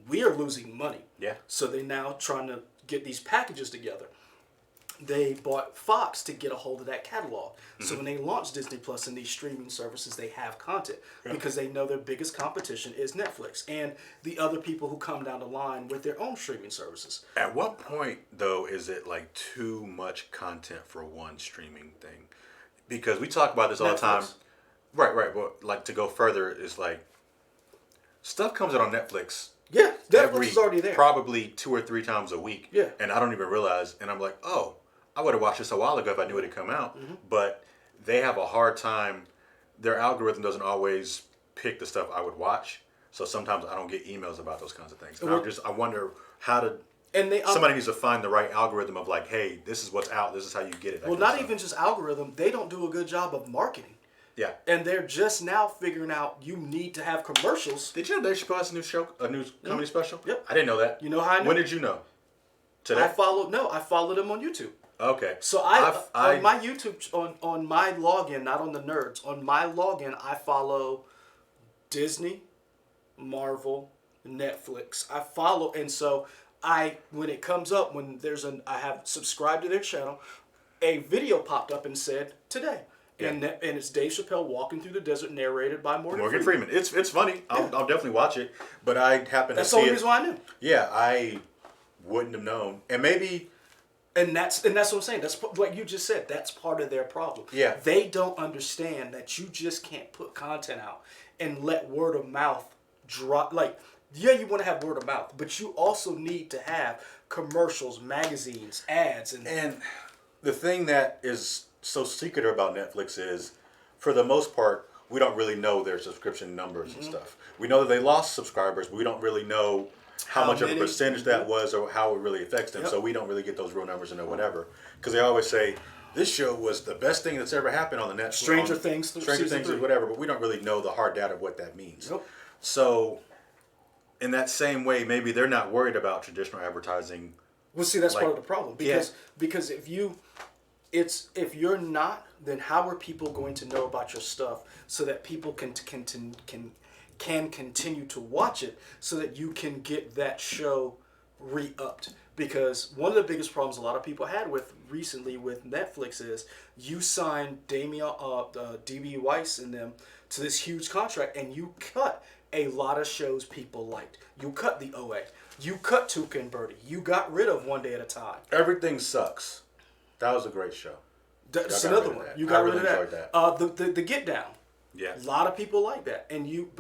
we are losing money. Yeah. So they now trying to get these packages together. They bought Fox to get a hold of that catalog. So when they launch Disney Plus and these streaming services, they have content because they know their biggest competition is Netflix and the other people who come down the line with their own streaming services. At what point, though, is it like too much content for one streaming thing? Because we talk about this all the time. Netflix. Right. But like to go further is like stuff comes out on Netflix. Yeah, Netflix is already there. Probably 2 or 3 times a week. Yeah. And I don't even realize. And I'm like, oh, I would have watched this a while ago if I knew it had come out. Mm-hmm. But they have a hard time. Their algorithm doesn't always pick the stuff I would watch. So sometimes I don't get emails about those kinds of things. And I wonder how to. And they Somebody needs to find the right algorithm of like, hey, this is what's out. This is how you get it. that well, kind of not stuff. even just algorithm. They don't do a good job of marketing. Yeah. And they're just now figuring out you need to have commercials. Did you know Dave Chappelle has a new comedy special? Yep. I didn't know that. You know how I knew? When did you know? Today? I followed him on YouTube. Okay. So on my YouTube on my login, not on the nerds, on my login I follow Disney, Marvel, Netflix. I follow, and so when it comes up, when I have subscribed to their channel, a video popped up and said today. Yeah. And it's Dave Chappelle walking through the desert, narrated by Morgan Freeman. It's funny. I'll definitely watch it. But I happen That's to the see only it. reason why I knew. Yeah, I wouldn't have known. And maybe And that's what I'm saying. That's like you just said. That's part of their problem. Yeah. They don't understand that you just can't put content out and let word of mouth drop. Like, yeah, you want to have word of mouth, but you also need to have commercials, magazines, ads, And the thing that is so secretive about Netflix is, for the most part, we don't really know their subscription numbers and stuff. We know that they lost subscribers, but we don't really know how much of a many? percentage that was or how it really affects them. Yep. So we don't really get those real numbers and know whatever. Because they always say, this show was the best thing that's ever happened on the Netflix. Stranger Things or whatever, but we don't really know the hard data of what that means. Nope. So in that same way, maybe they're not worried about traditional advertising. well, see, that's like- part of the problem because if you it's if you're not, then how are people going to know about your stuff so that people can continue to watch it so that you can get that show re-upped? Because one of the biggest problems a lot of people had with recently with Netflix is you signed DB Weiss and them to this huge contract, and you cut a lot of shows people liked. You cut the OA. You cut Tuca and Birdie. You got rid of One Day at a Time. Everything Sucks. That was a great show. That's Y'all got another rid of one. that. You got I rid really of enjoyed that. The Get Down. Yeah. A lot of people like that, and you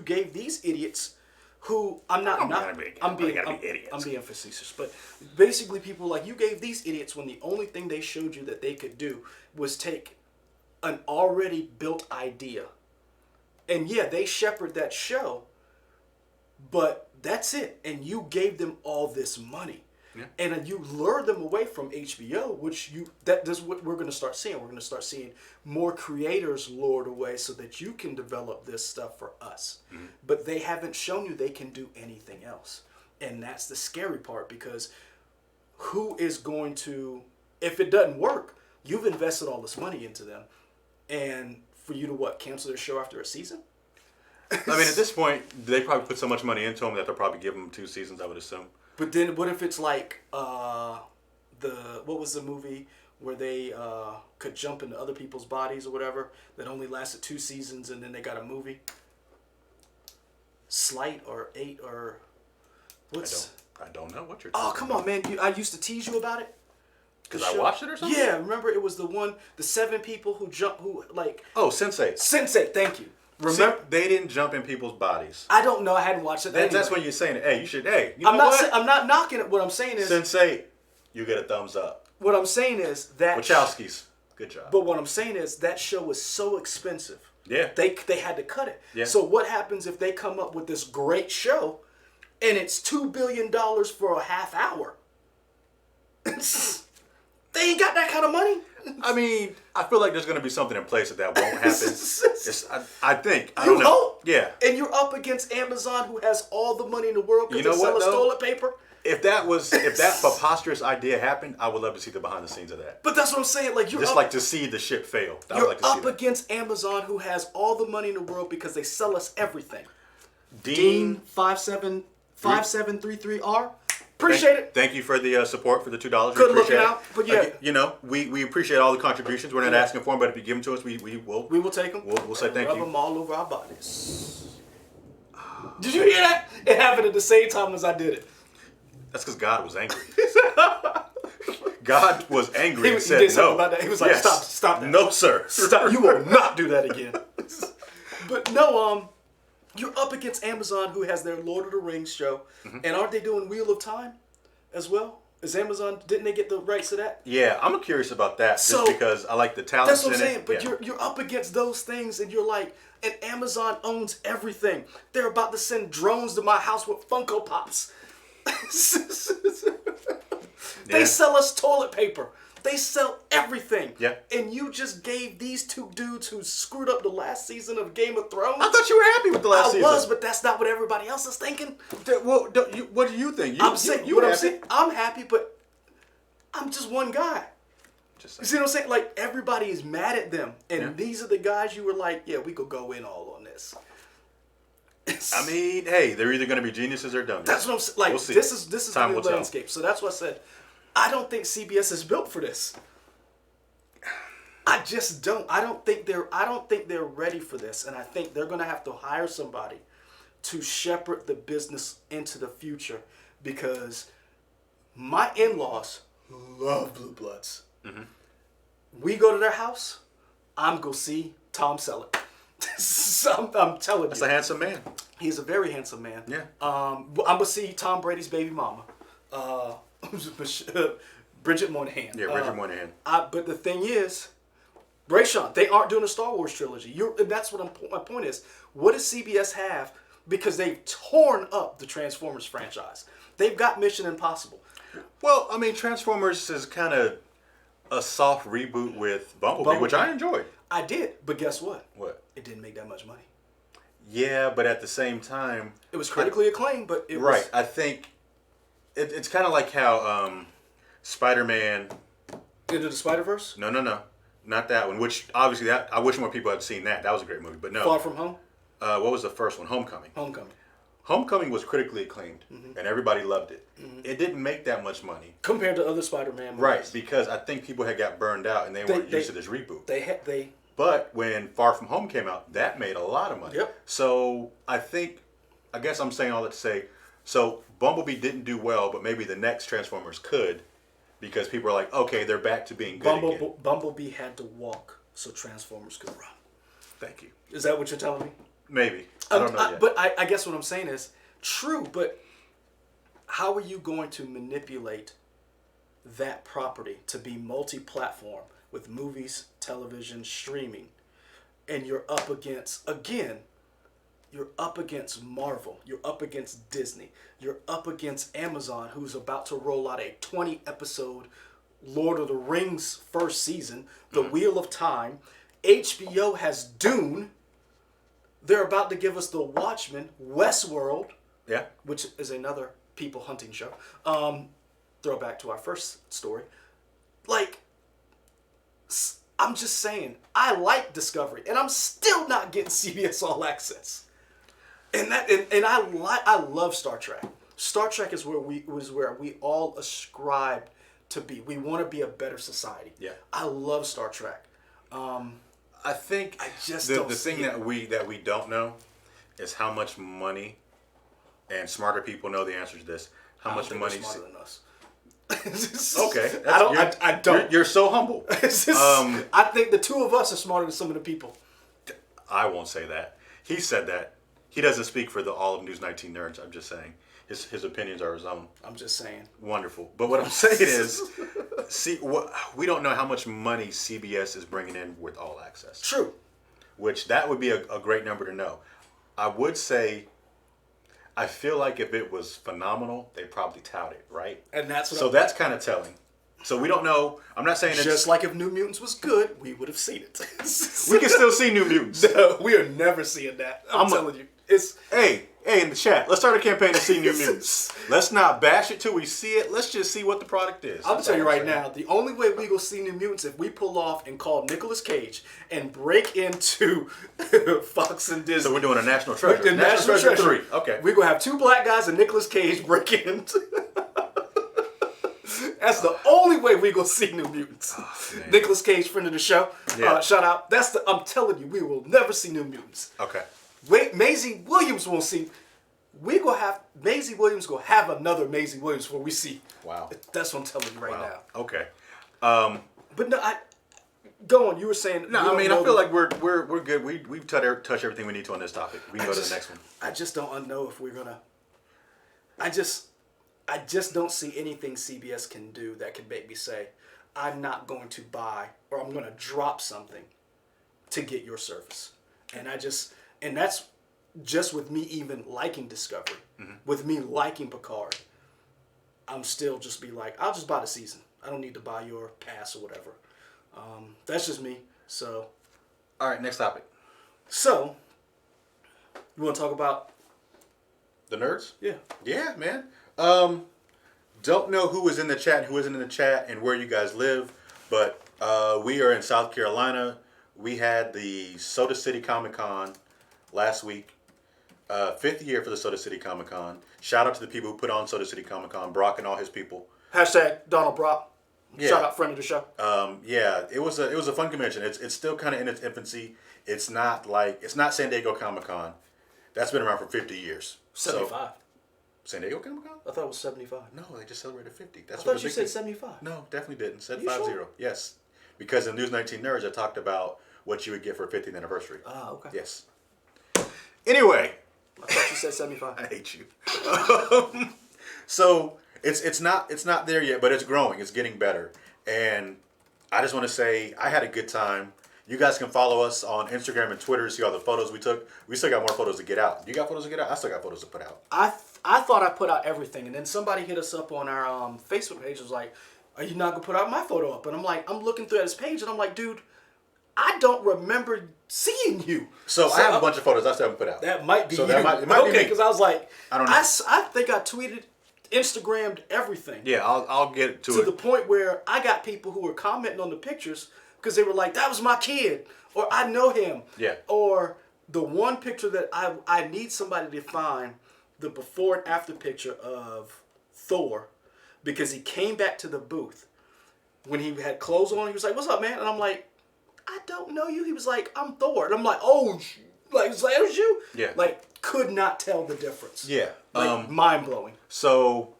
gave these idiots who I'm being facetious, but basically people like you gave these idiots when the only thing they showed you that they could do was take an already built idea, and yeah, they shepherd that show, but that's it, and you gave them all this money. Yeah. And you lured them away from HBO, that's what we're going to start seeing. We're going to start seeing more creators lured away so that you can develop this stuff for us. Mm-hmm. But they haven't shown you they can do anything else. And that's the scary part, because who is going to, if it doesn't work, you've invested all this money into them. And for you to cancel their show after a season? I mean, at this point, they probably put so much money into them that they'll probably give them 2 seasons, I would assume. But then what if it's like what was the movie where they could jump into other people's bodies or whatever that only lasted 2 seasons and then they got a movie? Slight or 8 or what's? I don't know what you're. Oh, come on, man! I used to tease you about it. Because I watched it or something. Yeah, remember it was the 7 people who Oh, Sense8. Sense8, thank you. Remember, they didn't jump in people's bodies. I don't know. I hadn't watched it. That's when you're saying, hey, you should, hey, you I'm know not. what? I'm not knocking it. What I'm saying is Sense8, you get a thumbs up. What I'm saying is that Wachowskis, good job. But what I'm saying is that show was so expensive. Yeah. They had to cut it. Yeah. So what happens if they come up with this great show, and it's $2 billion for a half hour? They ain't got that kind of money. I mean, I feel like there's going to be something in place that won't happen. I think. I You don't know. hope? Yeah. And you're up against Amazon, who has all the money in the world because You know they sell what, us though? toilet paper. If that preposterous idea happened, I would love to see the behind the scenes of that. But that's what I'm saying. Like Just like to see the ship fail. I would you're like to see up that. against Amazon, who has all the money in the world because they sell us everything. Dean 5733R. Appreciate it. Thank you for the support for the $2. Good We looking appreciate it. out, but yeah. You know, we appreciate all the contributions. We're not asking for them, but if you give them to us, we will. We will take them. We'll say thank Rub you. them all over our bodies. Did you hear that? It happened at the same time as I did it. That's because God was angry. God was angry and He said did something no. about that. He was like, Yes. stop that. No, sir. Stop. You will not do that again. But no, you're up against Amazon, who has their Lord of the Rings show. Mm-hmm. And aren't they doing Wheel of Time as well? Is Amazon, didn't they get the rights to that? Yeah, I'm curious about that So, just because I like the talent. That's what I'm saying. But yeah. you're up against those things, and you're like, and Amazon owns everything. They're about to send drones to my house with Funko Pops. They sell us toilet paper. They sell everything. Yeah. And you just gave these 2 dudes who screwed up the last season of Game of Thrones. I thought you were happy with the last season. I was, but that's not what everybody else is thinking. Well, what do you think? I'm saying, I'm happy, but I'm just one guy. Just You see what I'm saying? Like, everybody is mad at them. And Yeah. these are the guys you were like, yeah, we could go in all on this. I mean, hey, they're either going to be geniuses or dummies. That's what I'm saying. Like, We'll see. this is the Time new will tell. landscape. So that's what I said. I don't think CBS is built for this. I just don't. I don't think they're ready for this. And I think they're going to have to hire somebody to shepherd the business into the future, because my in-laws love Blue Bloods. Mm-hmm. We go to their house, I'm going to see Tom Selleck. I'm telling you. That's a handsome man. He's a very handsome man. Yeah. I'm going to see Tom Brady's baby mama. Bridget Moynihan. Yeah, Bridget Moynihan. But the thing is, Brayshawn, they aren't doing a Star Wars trilogy. And that's what my point is. What does CBS have? Because they've torn up the Transformers franchise. They've got Mission Impossible. Well, I mean, Transformers is kind of a soft reboot with Bumblebee, which I enjoyed. I did, but guess what? What? It didn't make that much money. Yeah, but at the same time... It was critically acclaimed, but it was... Right. I think it's kind of like how Spider-Man Into the Spider-Verse? No, not that one. Which obviously I wish more people had seen that. That was a great movie, but no. Far From Home? What was the first one? Homecoming. Homecoming. Homecoming was critically acclaimed, and everybody loved it. It didn't make that much money, Compared to other Spider-Man movies. right? Because I think people had got burned out and they weren't used to this reboot. They But when Far From Home came out, that made a lot of money. Yep. So I guess I'm saying all that to say, so Bumblebee didn't do well, but maybe the next Transformers could, because people are like, okay, they're back to being good again. Bumblebee had to walk so Transformers could run. Thank you. Is that what you're telling me? Maybe. I don't know yet. But I guess what I'm saying is true, but how are you going to manipulate that property to be multi-platform with movies, television, streaming, and you're up against, again, you're up against Marvel, you're up against Disney, you're up against Amazon, who's about to roll out a 20-episode Lord of the Rings first season, The Wheel of Time. HBO has Dune. They're about to give us The Watchmen, Westworld, Yeah. which is another people hunting show. Throwback to our first story. Like, I'm just saying, I like Discovery, and I'm still not getting CBS All Access. And I love Star Trek. Star Trek is where we all ascribe to be. We want to be a better society. Yeah. I love Star Trek. I think I just the don't thing see that we don't know is how much money, and smarter people know the answer to this. How much money? Smarter than us. Okay, I don't. You're so humble. I think the two of us are smarter than some of the people. I won't say that. He said that. He doesn't speak for all of News 19 nerds. I'm just saying. His opinions are his own. I'm just saying. Wonderful. But what I'm saying is, we don't know how much money CBS is bringing in with All Access. True. Which that would be a great number to know. I would say, I feel like if it was phenomenal, they'd probably tout it, right? And that's what that's kind of telling. So we don't know. I'm not saying it's just like if New Mutants was good, we would have seen it. We can still see New Mutants. No, we are never seeing that. I'm telling you. It's Hey, in the chat, let's start a campaign to see New Mutants. Let's not bash it till we see it. Let's just see what the product is. I'm telling you right now, the only way we go see New Mutants if we pull off and call Nicolas Cage and break into Fox and Disney. So we're doing a National Treasure. The National Treasure 3. Okay. We're going to have two black guys and Nicolas Cage break into. That's the only way we go see New Mutants. Oh, Nicolas Cage, friend of the show. Yeah. Shout out. I'm telling you, we will never see New Mutants. Okay. Wait, Maisie Williams won't see. Maisie Williams gonna have another Maisie Williams before we see. Wow. That's what I'm telling you right now. Okay. But no, go on. You were saying. No, I mean, I feel like we're good. We've touched everything we need to on this topic. We can go to the next one. I just don't know if we're gonna. I just don't see anything CBS can do that can make me say, I'm not going to buy or I'm going to drop something to get your service. And that's just with me even liking Discovery, with me liking Picard. I'm still just be like, I'll just buy the season. I don't need to buy your pass or whatever. That's just me. So. All right, next topic. So, you want to talk about the nerds? Yeah. Yeah, man. Don't know who was in the chat and who isn't in the chat and where you guys live, but we are in South Carolina. We had the Soda City Comic Con last week. 5th year for the Soda City Comic Con. Shout out to the people who put on Soda City Comic Con, Brock and all his people. Hashtag Donald Brock. Yeah. Shout out, friend of the show. Yeah, it was a fun convention. It's still kind of in its infancy. It's not San Diego Comic Con. That's been around for 50 years. 75. So, San Diego Comic Con? I thought it was 75. No, they just celebrated 50. I thought you said 75. No, definitely didn't. Said You 50. sure? Yes. Because in News 19 Nerds, I talked about what you would get for a 50th anniversary. Ah, okay. Yes. Anyway. I thought you said 75. I hate you. So it's not there yet, but it's growing. It's getting better. And I just want to say I had a good time. You guys can follow us on Instagram and Twitter to see all the photos we took. We still got more photos to get out. You got photos to get out? I still got photos to put out. I thought I put out everything, and then somebody hit us up on our Facebook page. Was like, "Are you not gonna put out my photo up?" And I'm like, I'm looking through this page, and I'm like, dude, I don't remember seeing you. So I have a bunch of photos I still haven't put out. That might be so you. It might be me. Because I was like, I don't know. I think I tweeted Instagrammed everything. Yeah, I'll get to To it. the point where I got people who were commenting on the pictures because they were like, "That was my kid," or "I know him." Yeah. Or the one picture that I need somebody to find the before and after picture of Thor, because he came back to the booth when he had clothes on. He was like, "What's up, man?" And I'm like, "I don't know you." He was like, "I'm Thor," and I'm like, "Oh, like it's like, that was you?" Yeah. Like could not tell the difference. Yeah. Like mind blowing. So,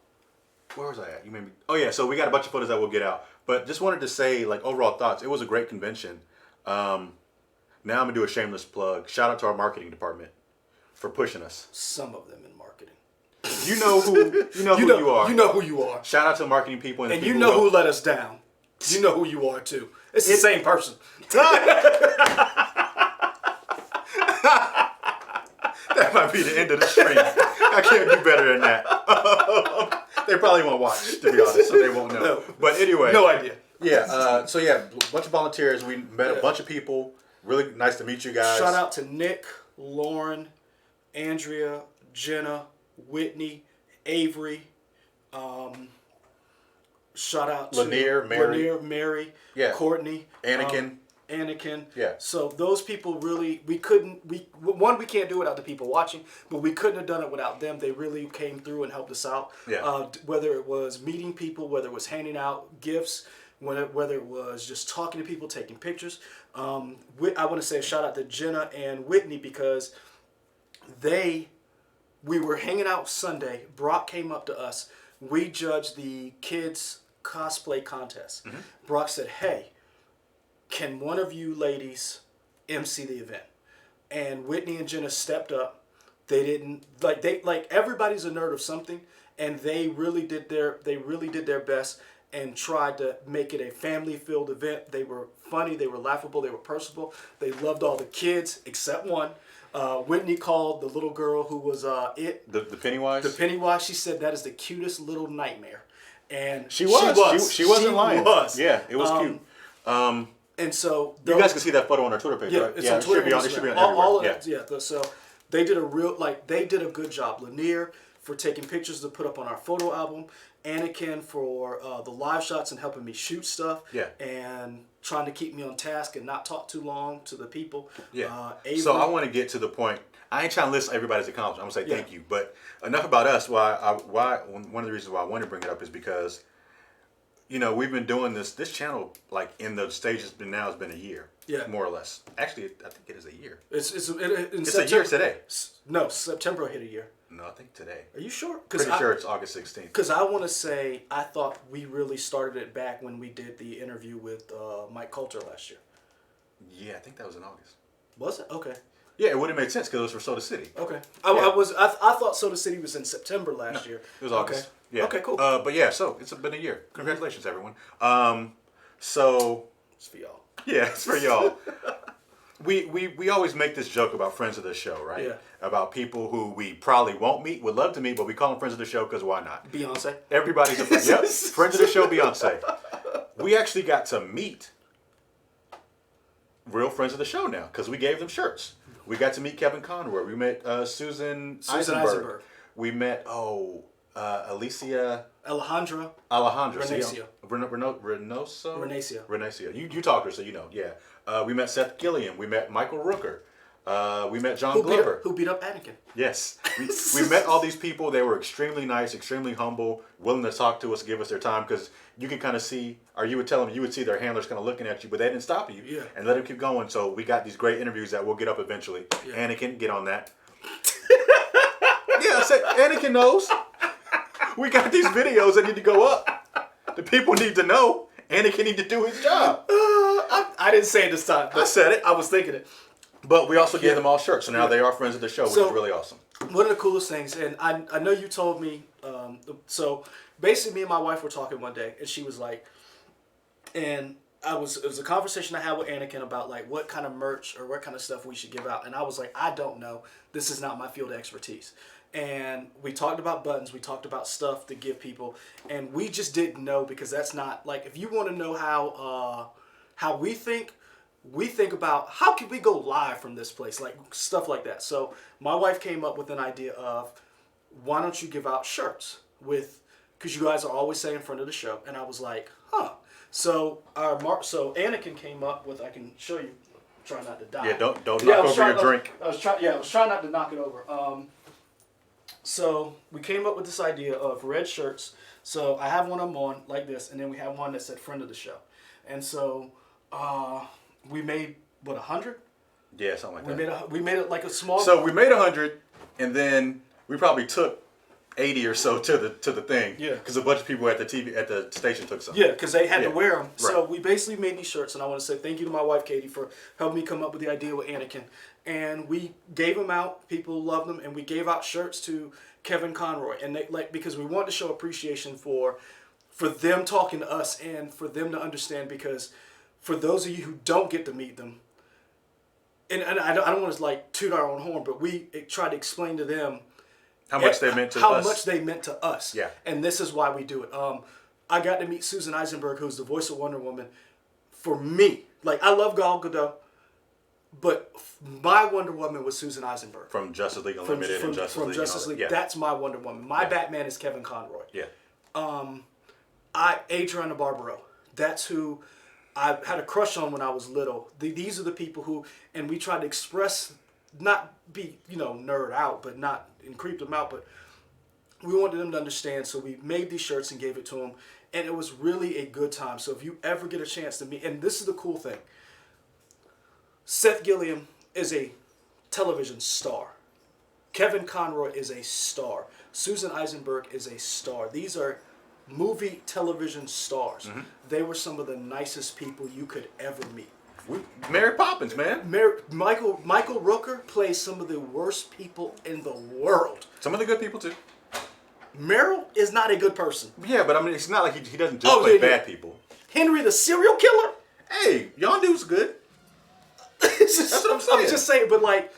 where was I at? You made me. Oh yeah. So we got a bunch of photos that we'll get out, but just wanted to say like overall thoughts. It was a great convention. Now I'm gonna do a shameless plug. Shout out to our marketing department for pushing us. Some of them in marketing. You know who you are. You know who you are. Shout out to the marketing people And the you people know who help- let us down. You know who you are too. It's the same person. That might be the end of the stream. I can't do better than that. They probably won't watch, to be honest, so they won't know. No. But anyway. No idea. Yeah, so yeah, a bunch of volunteers. We met a bunch of people. Really nice to meet you guys. Shout out to Nick, Lauren, Andrea, Jenna, Whitney, Avery. Shout out to Lanier, Mary. Mary, Yeah. Courtney, Anakin. Anakin. Yeah. So those people really, we can't do it without the people watching, but we couldn't have done it without them. They really came through and helped us out. Yeah. Whether it was meeting people, whether it was handing out gifts, whether it was just talking to people, taking pictures. I want to say a shout out to Jenna and Whitney because we were hanging out Sunday. Brock came up to us. We judged the kids' cosplay contest. Mm-hmm. Brock said, "Hey, can one of you ladies MC the event?" And Whitney and Jenna stepped up. They didn't like everybody's a nerd of something, and they really did their best and tried to make it a family-filled event. They were funny, they were laughable, they were personable. They loved all the kids except one. Whitney called the little girl who was The Pennywise. the Pennywise. She said that is the cutest little nightmare, and She was. She wasn't lying. Was. Yeah, it was cute. And so You guys can see that photo on our Twitter page, yeah, right? it's on Twitter. It should be on all everywhere. of it. Yeah. So they did they did a good job. Lanier for taking pictures to put up on our photo album. Anakin for the live shots and helping me shoot stuff. Yeah. And trying to keep me on task and not talk too long to the people. Yeah. Avery, So I want to get to the point. I ain't trying to list everybody's accomplishments. I'm gonna say thank Yeah. you, but enough about us. One of the reasons why I want to bring it up is because, we've been doing this channel like in the stage it's been now has been a year. Yeah. More or less. Actually, I think it is a year. It's It's a year today. No, September hit a year. No, I think today. Are you sure? Pretty sure it's August 16th. Because I want to say I thought we really started it back when we did the interview with Mike Coulter last year. Yeah, I think that was in August. Was it? Okay. Yeah, it would have made sense because it was for Soda City. Okay. Yeah. I thought Soda City was in September last year. It was August. Okay. Yeah. Okay, cool. But yeah, so it's been a year. Congratulations, everyone. So It's for y'all. yeah, it's for y'all. We always make this joke about friends of the show, right? Yeah. About people who we probably won't meet, would love to meet, but we call them friends of the show because why not? Beyonce. Everybody's a friend. Yep, friends of the show, Beyonce. We actually got to meet real friends of the show now because we gave them shirts. We got to meet Kevin Conroy. We met Susan Eisenberg. We met Alicia Alejandra. Renacio. Renacio. Renacio. You talk to her, so you know. Yeah. We met Seth Gilliam. We met Michael Rooker. We met John Glover. Who beat up Anakin. Yes. We met all these people. They were extremely nice, extremely humble, willing to talk to us, give us their time, because you can kind of see, or you would tell them, you would see their handlers kind of looking at you, but they didn't stop you Yeah. and let them keep going. So we got these great interviews that we'll get up eventually. Yeah. Anakin, get on that. Yeah, I said, Anakin knows. We got these videos that need to go up. The people need to know. Anakin need to do his job. I didn't say it this time. I said it. I was thinking it. But we also gave them all shirts, so now they are friends of the show, which So- is really awesome. One of the coolest things, and I know you told me, so basically me and my wife were talking one day, and she was like, and it was a conversation I had with Anakin about like what kind of merch or what kind of stuff we should give out, and I was like, I don't know, this is not my field of expertise. And we talked about buttons, we talked about stuff to give people, and we just didn't know, because that's not, like, if you want to know how we think about how can we go live from this place, like stuff like that. So my wife came up with an idea of, why don't you give out shirts with because you guys are always saying friend of the show, and I was like, huh. So Anakin came up with, I can show you. Try not to die. Yeah, don't knock over your drink. I was trying not to knock it over. So we came up with this idea of red shirts. So I have one of them on like this, and then we have one that said friend of the show, and so we made 100. Yeah, something like that. We made it like a small. So we made 100, and then we probably took 80 or so to the thing. Yeah. Because a bunch of people at the station took some. Yeah, because they had to Yeah. wear them. So Right. we basically made these shirts, and I want to say thank you to my wife Katie for helping me come up with the idea with Anakin. And we gave them out. People loved them, and we gave out shirts to Kevin Conroy, and they because we wanted to show appreciation for them talking to us and for them to understand, because for those of you who don't get to meet them, and I don't want to like toot our own horn, but we tried to explain to them How much they meant to us. How much they meant to us. Yeah. And this is why we do it. I got to meet Susan Eisenberg, who's the voice of Wonder Woman. For me, like, I love Gal Gadot, but my Wonder Woman was Susan Eisenberg. From Justice League Unlimited and Justice from League. Justice League. Yeah. That's my Wonder Woman. My Yeah. Batman is Kevin Conroy. Yeah. Adriana Barbaro. That's who I had a crush on when I was little. These are the people who, and we tried to express, not be, nerd out, but not, and creep them out, but we wanted them to understand, so we made these shirts and gave it to them, and it was really a good time. So if you ever get a chance to meet, and this is the cool thing, Seth Gilliam is a television star. Kevin Conroy is a star. Susan Eisenberg is a star. These are movie television stars. Mm-hmm. They were some of the nicest people you could ever meet. Mary Poppins, man. Michael Rooker plays some of the worst people in the world. Some of the good people too. Meryl is not a good person. Yeah, but I mean, it's not like he doesn't just play bad people. Henry the serial killer? Hey, Yondu's good. That's what I'm saying. I'm just saying, but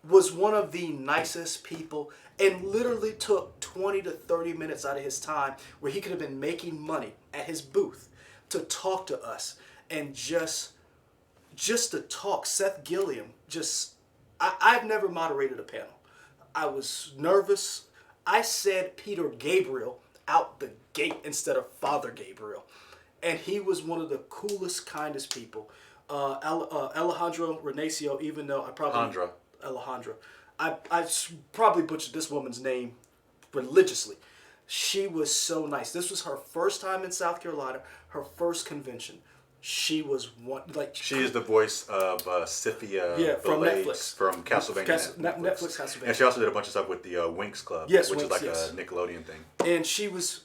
was one of the nicest people, and literally took 20 to 30 minutes out of his time where he could have been making money at his booth to talk to us, and just to talk. Seth Gilliam, I've never moderated a panel. I was nervous. I said Peter Gabriel out the gate instead of Father Gabriel. And he was one of the coolest, kindest people. Alejandro Renacio, even though I probably... Alejandro. I probably butchered this woman's name religiously. She was so nice. This was her first time in South Carolina, her first convention. She was she is the voice of Scythia from Blaze Netflix. from Castlevania. Netflix Castlevania. And she also did a bunch of stuff with the Winx Club, Yes, which Winx, is like yes. a Nickelodeon thing. And she was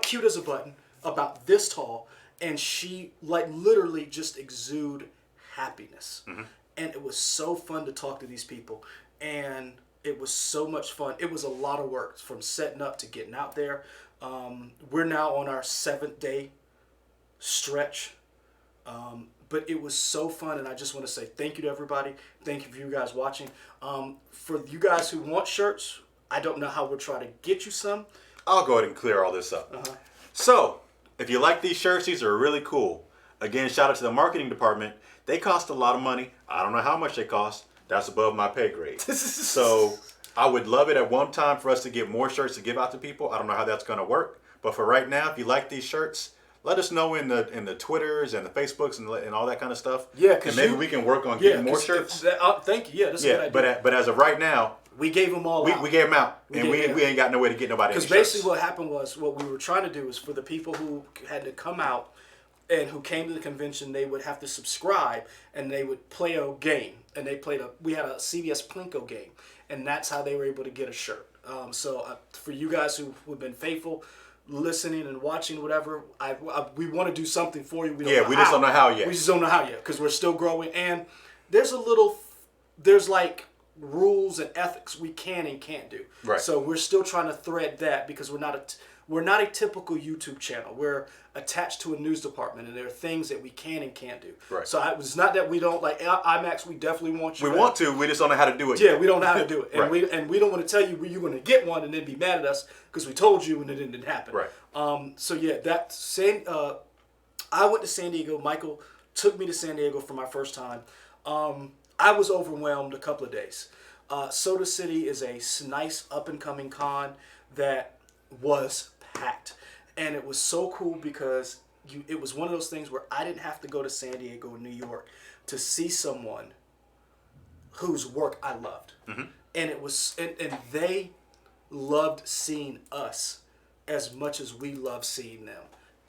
cute as a button, about this tall, and she literally just exude happiness. Mm-hmm. And it was so fun to talk to these people, and it was so much fun. It was a lot of work from setting up to getting out there. We're now on our 7th day stretch, but it was so fun, and I just want to say thank you to everybody. Thank you for you guys watching. For you guys who want shirts, I don't know how we'll try to get you some. I'll go ahead and clear all this up. Uh-huh. So, if you like these shirts, these are really cool. Again, shout out to the marketing department. They cost a lot of money. I don't know how much they cost. That's above my pay grade. So, I would love it at one time for us to get more shirts to give out to people. I don't know how that's going to work. But for right now, if you like these shirts, let us know in the Twitters and the Facebooks and all that kind of stuff. Yeah, and maybe we can work on getting more shirts. Thank you. Yeah, that's a good idea. But as of right now, we gave them all out. We gave them out, we ain't got no way to get nobody. Because basically, what happened was, what we were trying to do is for the people who had to come out and who came to the convention, they would have to subscribe and they would play a game. And we had a CBS Plinko game, and that's how they were able to get a shirt. So for you guys who have been faithful, listening and watching, whatever, we want to do something for you. We just don't know how yet. We just don't know how yet, because we're still growing, and there's rules and ethics we can and can't do. Right. So we're still trying to thread that, because we're not a typical YouTube channel. We're attached to a news department, and there are things that we can and can't do. Right. So it's not that we don't like IMAX. We definitely want you. We want to. We just don't know how to do it. Yeah, we don't know how to do it, and Right. we don't want to tell you where you're going to get one and then be mad at us because we told you and it didn't happen. Right. So yeah, I went to San Diego. Michael took me to San Diego for my first time. I was overwhelmed a couple of days. Soda City is a nice up and coming con that was packed. And it was so cool because it was one of those things where I didn't have to go to San Diego or New York to see someone whose work I loved. Mm-hmm. And it was and they loved seeing us as much as we love seeing them.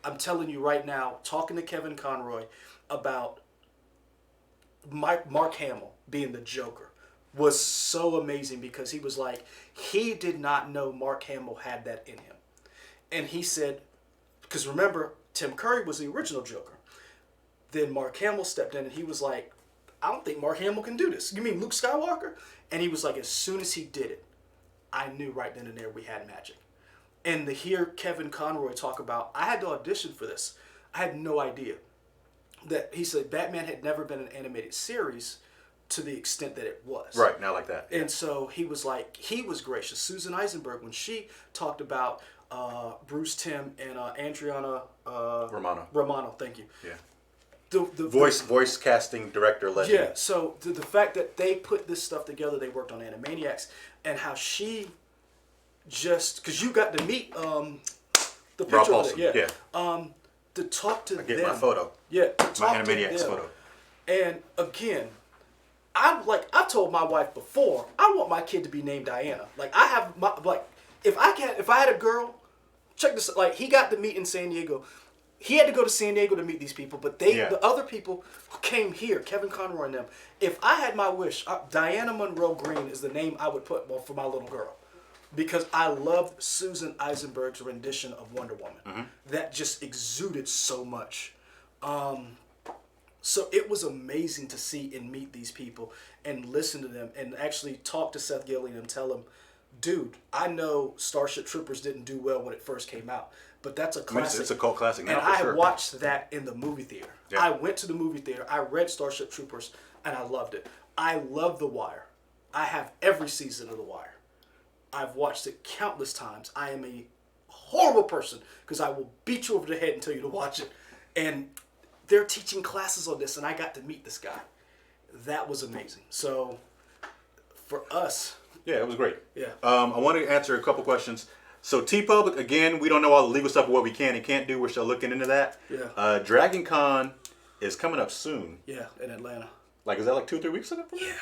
I'm telling you right now, talking to Kevin Conroy about Mark Hamill being the Joker was so amazing because he was like, he did not know Mark Hamill had that in him. And he said, because remember, Tim Curry was the original Joker. Then Mark Hamill stepped in and he was like, I don't think Mark Hamill can do this. You mean Luke Skywalker? And he was like, as soon as he did it, I knew right then and there we had magic. And to hear Kevin Conroy talk about, I had to audition for this. I had no idea. That he said Batman had never been an animated series to the extent that it was. Right, not like that. And so he was like, he was gracious. Susan Eisenberg, when she talked about Bruce Timm and Adriana Romano, thank you. Yeah. The Voice casting director legend. yeah, so the fact that they put this stuff together, they worked on Animaniacs, and how she just, because you got to meet the picture Rob of Paulson, it, yeah. To talk to I get them. my photo. Yeah, to My talk to Animaniacs them. photo. And again, I've told my wife before, I want my kid to be named Diana. Like I have my if I had a girl, check this. Like he got to meet in San Diego. He had to go to San Diego to meet these people, but the other people who came here, Kevin Conroy and them. If I had my wish, Diana Monroe Green is the name I would put for my little girl, because I loved Susan Eisenberg's rendition of Wonder Woman. Mm-hmm. That just exuded so much. So it was amazing to see and meet these people and listen to them and actually talk to Seth Gilliam and tell him, dude, I know Starship Troopers didn't do well when it first came out, but that's a classic. It's a cult classic now, and for I sure. watched that in the movie theater. Yeah. I went to the movie theater. I read Starship Troopers, and I loved it. I love The Wire. I have every season of The Wire. I've watched it countless times. I am a horrible person because I will beat you over the head and tell you to watch it. And they're teaching classes on this, and I got to meet this guy. That was amazing. So, for us... Yeah, it was great. Yeah. I wanted to answer a couple questions. So T-Public, again, we don't know all the legal stuff of what we can and can't do. We're still looking into that. Yeah. Dragon Con is coming up soon. Yeah, in Atlanta. Like, is that like 2 or 3 weeks ago? Yeah.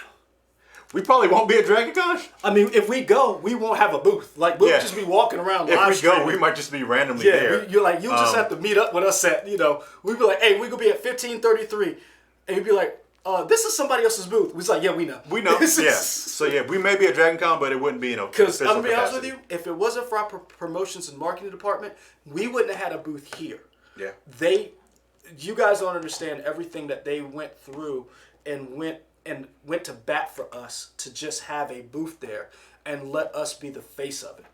We probably won't be at Dragon Con. I mean, if we go, we won't have a booth. Like, we'll just be walking around live If we streaming. go, we might just be randomly there. You'll just have to meet up with us at, we'd be like, hey, we're going to be at 1533. And you'd be like, this is somebody else's booth. We was like, yeah, we know. We know, yeah. So, yeah, we may be at Dragon Con, but it wouldn't be, because I'm going to be honest with you, if it wasn't for our promotions and marketing department, we wouldn't have had a booth here. Yeah. You guys don't understand everything that they went through and went to bat for us to just have a booth there and let us be the face of it.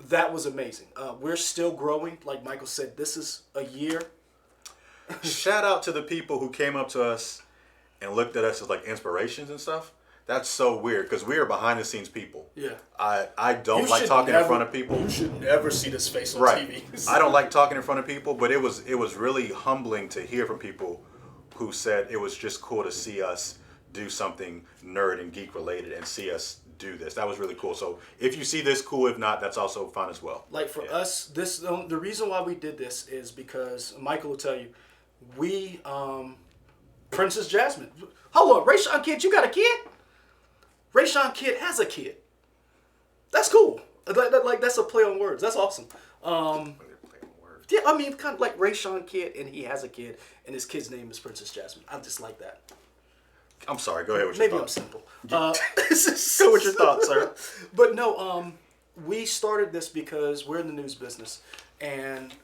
That was amazing. We're still growing. Like Michael said, this is a year. Shout out to the people who came up to us and looked at us as like inspirations and stuff. That's so weird because we are behind the scenes people. Yeah. I don't like talking in front of people. You should never see this face on Right. TV. I don't like talking in front of people, but it was really humbling to hear from people who said it was just cool to see us do something nerd and geek related and see us do this. That was really cool. So if you see this, cool. If not, that's also fine as well. Like for us, the reason why we did this is because Michael will tell you, we Princess Jasmine. Hold on, Rayshawn Kid, you got a kid? Rayshawn Kid has a kid. That's cool. Like that's a play on words. That's awesome. Yeah, I mean, kind of like Rayshawn Kid, and he has a kid, and his kid's name is Princess Jasmine. I just like that. I'm sorry. Go ahead with your Maybe thoughts. I'm simple. Go with your thoughts, sir. But no, we started this because we're in the news business, and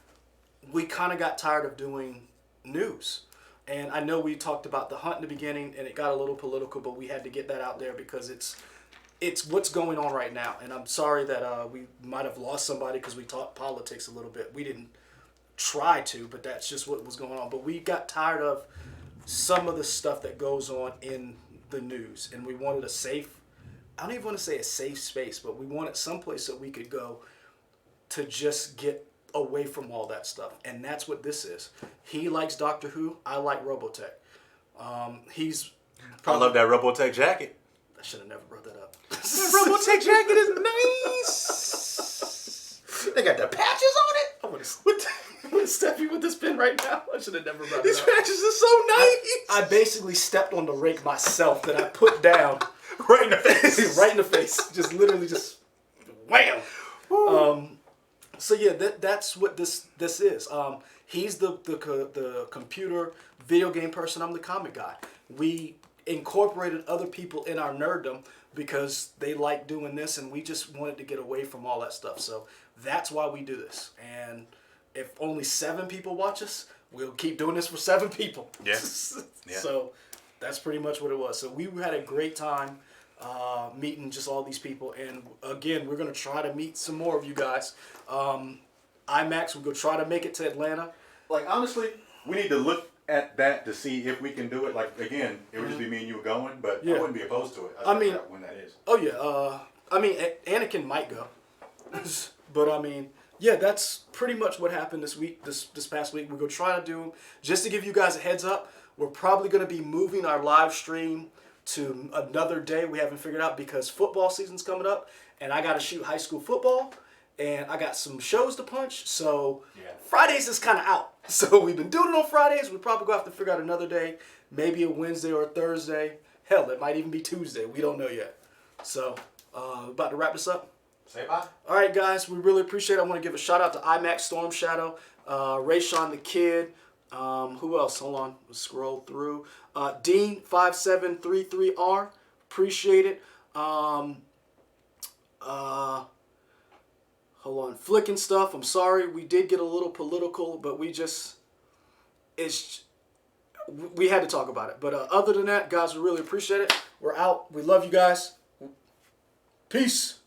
we kind of got tired of doing news. And I know we talked about the hunt in the beginning, and it got a little political, but we had to get that out there because it's what's going on right now. And I'm sorry that we might have lost somebody because we talked politics a little bit. We didn't try to, but that's just what was going on. But we got tired of some of the stuff that goes on in the news, and we wanted a safe, I don't even want to say a safe space, but we wanted someplace that we could go to just get away from all that stuff. And that's what this is. He likes Doctor Who. I like Robotech. I love that Robotech jacket. I should have never brought that up. That Robotech jacket is nice. They got the patches on it. I'm gonna step you with this pen right now. I should have never brought it These up. patches are so nice. I basically stepped on the rake myself that I put down Right in the face. right in the face. Just literally just wham. So yeah, that's what this is. He's the computer video game person. I'm the comic guy. We incorporated other people in our nerddom because they like doing this, and we just wanted to get away from all that stuff. So that's why we do this. And if only 7 people watch us, we'll keep doing this for 7 people. Yeah. Yeah. So that's pretty much what it was. So we had a great time meeting just all these people. And again, we're going to try to meet some more of you guys. IMAX, we're going to try to make it to Atlanta. Like, honestly, we need to look at that to see if we can do it. Like, again, it would just be me and you going, but Yeah. I wouldn't be opposed to it. I mean- when that is. Oh, yeah. I mean, Anakin might go. But, I mean, yeah, that's pretty much what happened this week, this past week. We're going to try to do, just to give you guys a heads up, we're probably going to be moving our live stream to another day we haven't figured out because football season's coming up, and I got to shoot high school football, and I got some shows to punch, so Yeah. Fridays is kind of out. So we've been doing it on Fridays. We're probably going to have to figure out another day, maybe a Wednesday or a Thursday. Hell, it might even be Tuesday. We don't know yet. So, about to wrap this up. Say bye. All right, guys, we really appreciate it. I want to give a shout out to IMAX Storm Shadow, Rayshawn the Kid. Who else? Hold on. Let's scroll through. Dean5733R. Appreciate it. Hold on. Flicking stuff. I'm sorry. We did get a little political, but we had to talk about it. But other than that, guys, we really appreciate it. We're out. We love you guys. Peace.